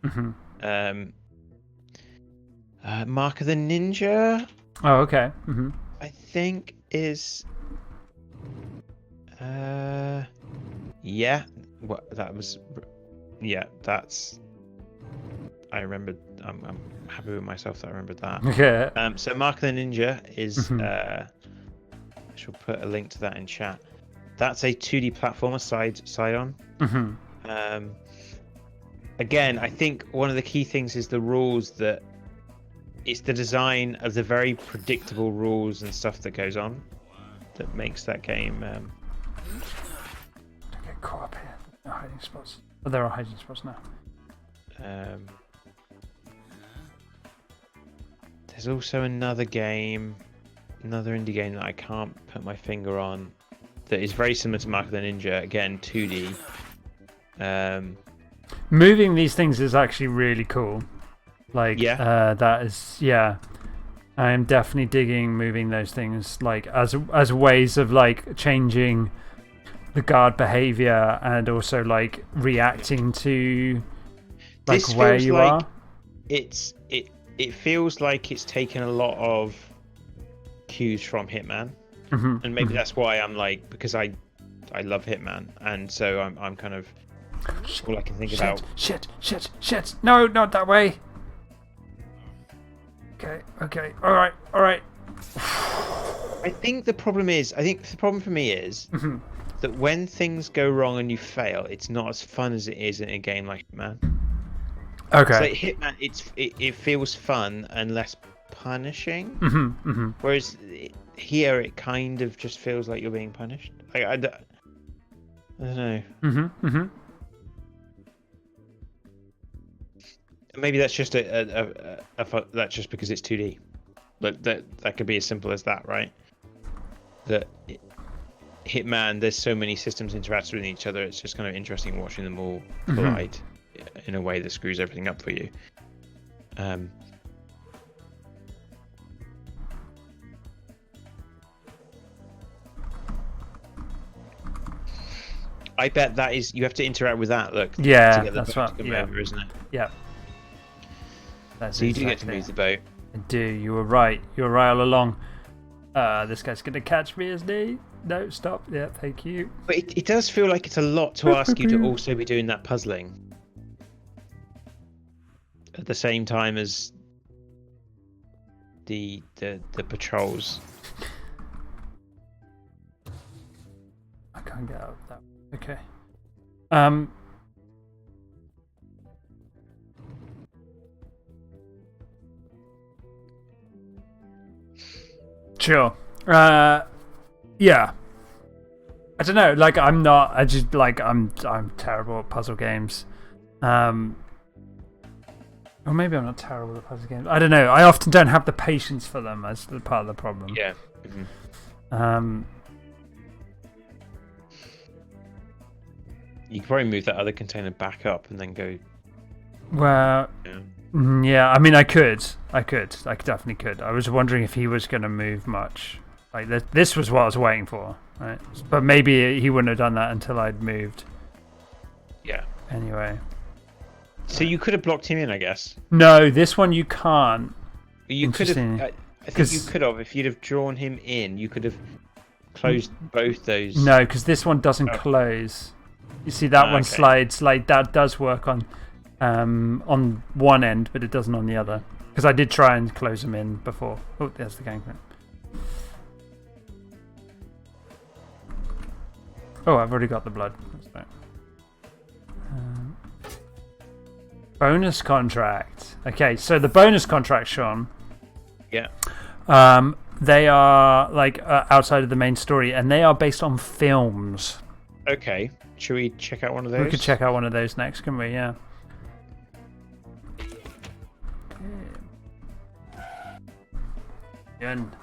S2: Mark of the Ninja.
S1: Oh, okay.
S2: I think is. Yeah. What that was. Yeah, that's. I remembered. I'm happy with myself that I remembered that.
S1: Okay.
S2: So Mark of the Ninja is. I shall put a link to that in chat. That's a 2D platformer side on. Again, I think one of the key things is the rules that. It's the design of the very predictable rules and stuff that goes on that makes that game.
S1: Don't get caught up here. No hiding spots. Oh, there are hiding spots now.
S2: There's also another game, another indie game that I can't put my finger on that is very similar to Mark of the Ninja. Again, 2D.
S1: Moving these things is actually really cool. Like, that is, yeah. I am definitely digging moving those things, like, as ways of, like, changing the guard behavior and also, like, reacting to, like, where you are.
S2: It feels like it's taken a lot of cues from Hitman. And maybe that's why I'm like, because I love Hitman, and so I'm kind of all I can think about.
S1: Shit! No, not that way. Okay. All right.
S2: I think the problem for me is that when things go wrong and you fail, it's not as fun as it is in a game like Hitman.
S1: Okay.
S2: So like Hitman, it feels fun and less punishing. Whereas here, it kind of just feels like you're being punished. I don't know. Maybe that's just that's just because it's 2D, but that could be as simple as that, right? That Hitman, there's so many systems interacting with each other. It's just kind of interesting watching them all collide in a way that screws everything up for you. I bet that is you have to interact with that. Look, to get the boat to come over, isn't it?
S1: Yeah.
S2: So you do get to move the boat.
S1: I do. You were right. You were right all along. This guy's gonna catch me, isn't he? No, stop. Yeah, thank you.
S2: But it does feel like it's a lot to ask you to also be doing that puzzling at the same time as the patrols.
S1: I can't get out of that. Okay. Sure. Yeah. I don't know. Like, I'm not. I just like I'm terrible at puzzle games. Or maybe I'm not terrible at puzzle games. I don't know. I often don't have the patience for them as part of the problem.
S2: Yeah. You could probably move that other container back up and then go.
S1: Well, yeah. I mean, I could. I definitely could. I was wondering if he was going to move much. Like this was what I was waiting for, right? But maybe he wouldn't have done that until I'd moved.
S2: Yeah.
S1: Anyway.
S2: So you could have blocked him in, I guess.
S1: No, this one you can't.
S2: You could have. I think you could have. If you'd have drawn him in, you could have closed both those.
S1: No, because this one doesn't close. You see that one slides. Like that does work on one end, but it doesn't on the other. Because I did try and close them in before. Oh, there's the gangplank. Oh, I've already got the blood. That's right. Bonus contract. Okay, so the bonus contract, Sean.
S2: Yeah.
S1: They are like outside of the main story, and they are based on films.
S2: Okay. Should we check out one of those?
S1: We could check out one of those next, can we? Yeah. And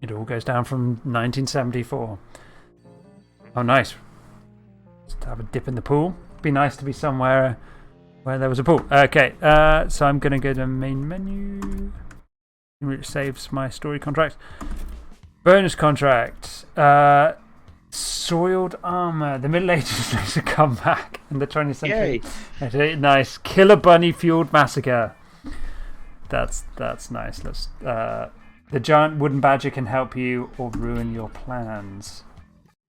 S1: it all goes down from 1974. Oh, nice. have a dip in the pool. Be nice to be somewhere where there was a pool. Okay, so I'm going to go to main menu, which saves my story contract. Bonus contract. Soiled armor. The Middle Ages makes a comeback in the 20th century. Yay. Okay, nice. Killer Bunny fueled massacre. That's nice. Let's. The giant wooden badger can help you or ruin your plans.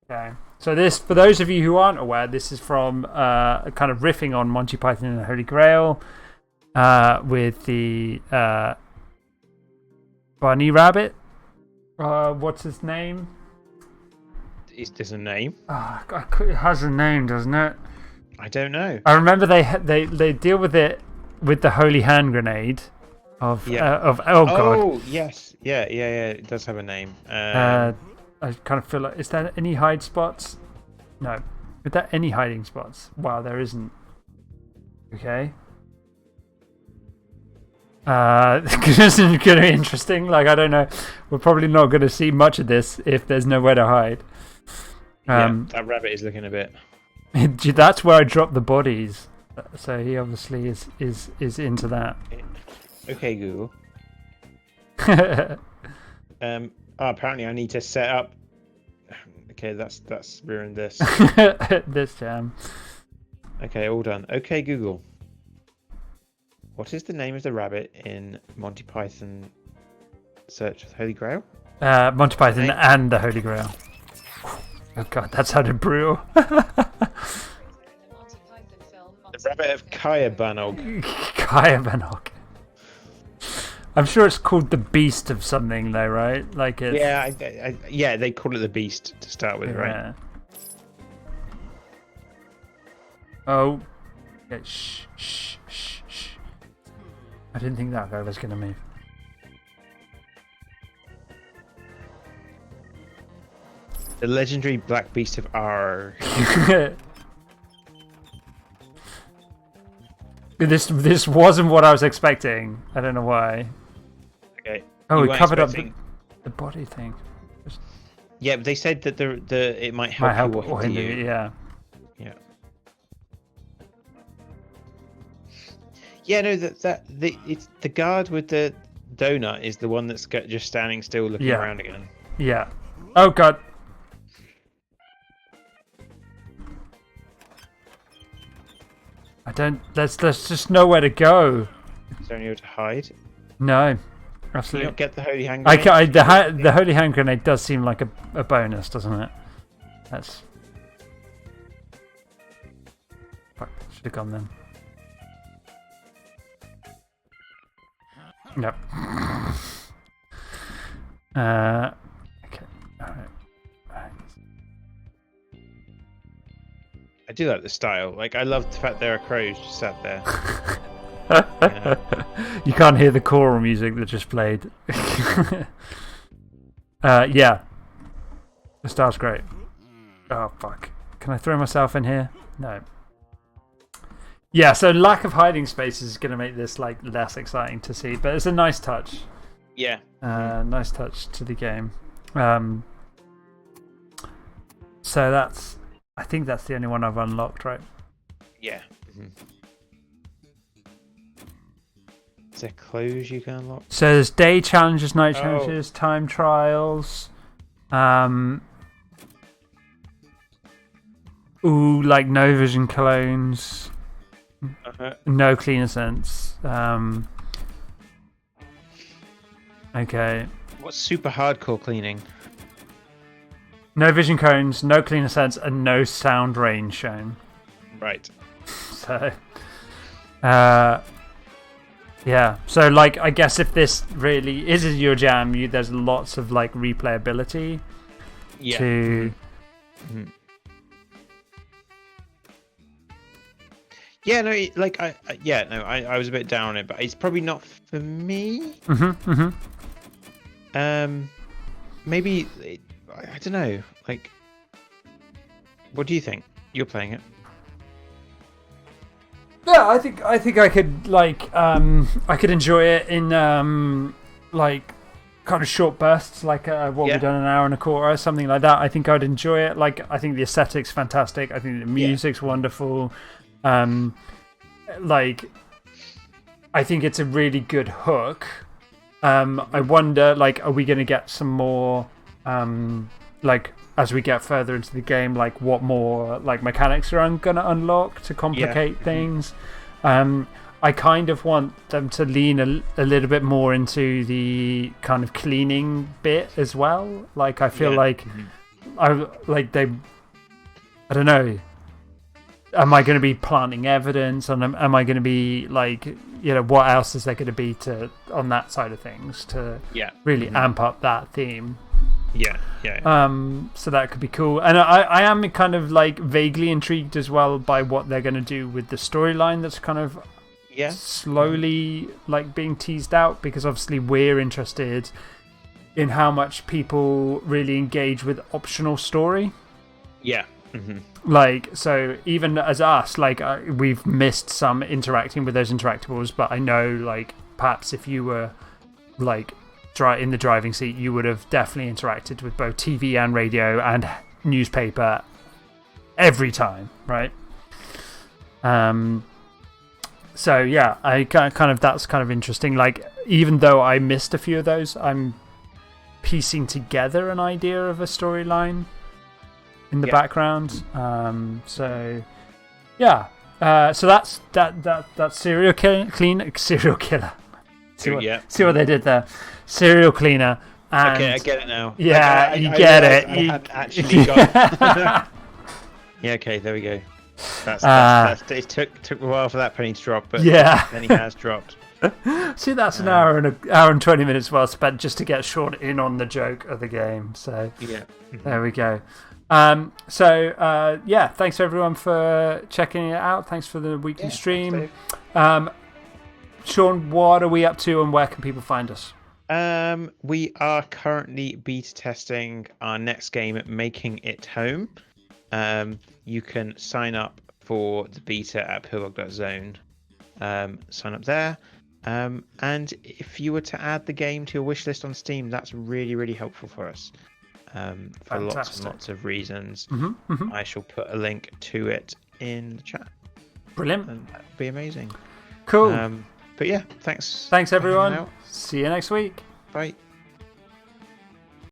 S1: Okay. So this, for those of you who aren't aware, this is from kind of riffing on Monty Python and the Holy Grail, with the bunny rabbit. What's his name?
S2: There's a name.
S1: It has a name, doesn't it?
S2: I don't know.
S1: I remember they deal with it with the holy hand grenade of god.
S2: Oh yes, yeah. It does have a name.
S1: I kind of feel like, is there any hide spots? No. Is there any hiding spots? Wow, there isn't. Okay. This is going to be interesting. Like, I don't know. We're probably not going to see much of this if there's nowhere to hide.
S2: That rabbit is looking a bit.
S1: That's where I dropped the bodies. So he obviously is into that.
S2: Okay, Google. Apparently I need to set up. Okay, that's ruined this.
S1: This jam.
S2: Okay, all done. Okay, Google. What is the name of the rabbit in Monty Python Search for the Holy Grail?
S1: Monty Python and the Holy Grail. Oh god, that sounded brutal.
S2: The rabbit of Caerbannog.
S1: Caerbannog. I'm sure it's called the Beast of something, though, right? Like it's...
S2: Yeah, they call it the Beast to start with, right?
S1: Oh. Yeah, shh. I didn't think that guy was going to move.
S2: The legendary Black Beast of R.
S1: This wasn't what I was expecting. I don't know why.
S2: Okay.
S1: Oh, we covered up the body thing.
S2: Yeah, but they said that it might help you or hinder you.
S1: Yeah.
S2: Yeah, no, it's the guard with the donut is the one that's just standing still looking around again.
S1: Yeah. Oh god. There's just nowhere to go.
S2: Is there anywhere to hide?
S1: No. Absolutely.
S2: Can you not get the holy hand grenade?
S1: The holy hand grenade does seem like a bonus, doesn't it? That's... Fuck, should have gone then. Yep. Okay. Alright.
S2: I do like the style. Like, I love the fact there are crows just sat there.
S1: You can't hear the choral music that just played. Yeah. The style's great. Oh, fuck. Can I throw myself in here? No. Yeah, so lack of hiding space is going to make this like less exciting to see, but it's a nice touch.
S2: Yeah.
S1: Nice touch to the game. So I think that's the only one I've unlocked, right?
S2: Yeah. Is there clues you can unlock?
S1: So there's day challenges, night challenges, time trials. Like no vision clones. No cleaner sense. Okay.
S2: What's super hardcore cleaning?
S1: No vision cones, no cleaner sense, and no sound range shown.
S2: Right.
S1: So, yeah. So, like, I guess if this really is your jam, there's lots of like replayability.
S2: Yeah.
S1: To.
S2: Yeah, no, like I was a bit down on it, but it's probably not for me. Maybe I don't know. Like, what do you think? You're playing it.
S1: Yeah, I think I could like I could enjoy it in like kind of short bursts, like what we've done, an hour and a quarter, something like that, I think I'd enjoy it. Like, I think the aesthetic's fantastic. I think the music's wonderful. Like, I think it's a really good hook. I wonder, like, are we going to get some more, like, as we get further into the game, like, what more, like, mechanics are going to unlock to complicate things? I kind of want them to lean a little bit more into the kind of cleaning bit as well. Like, I feel like, I don't know. Am I going to be planting evidence? And am I going to be, like, you know, what else is there going to be on that side of things to really amp up that theme? So that could be cool. And I am kind of, like, vaguely intrigued as well by what they're going to do with the storyline that's kind of slowly, like, being teased out, because obviously we're interested in how much people really engage with optional story. Like, so even as us, like, we've missed some interacting with those interactables, but I know, like, perhaps if you were, like, in the driving seat, you would have definitely interacted with both TV and radio and newspaper every time, right? So yeah, I kind of that's kind of interesting. Like, even though I missed a few of those, I'm piecing together an idea of a storyline in the background. So yeah, so that's serial killer. See what they did there? Serial cleaner. And
S2: okay, I get it now.
S1: Yeah, you get it.
S2: I hadn't actually got. Yeah, okay, there we go. That's it took a while for that penny to drop, but the penny has dropped.
S1: See, that's an hour and 20 minutes well spent just to get Sean in on the joke of the game. So there we go. Thanks everyone for checking it out. Thanks for the weekly stream. Sean, what are we up to and where can people find us?
S2: We are currently beta testing our next game, Making It Home. You can sign up for the beta at pillbog.zone. Sign up there. And if you were to add the game to your wishlist on Steam, that's really, really helpful for us. For lots and lots of reasons. I shall put a link to it in the chat.
S1: Brilliant.
S2: And that'd be amazing.
S1: Cool.
S2: But yeah, thanks.
S1: Thanks everyone. See you next week.
S2: Bye.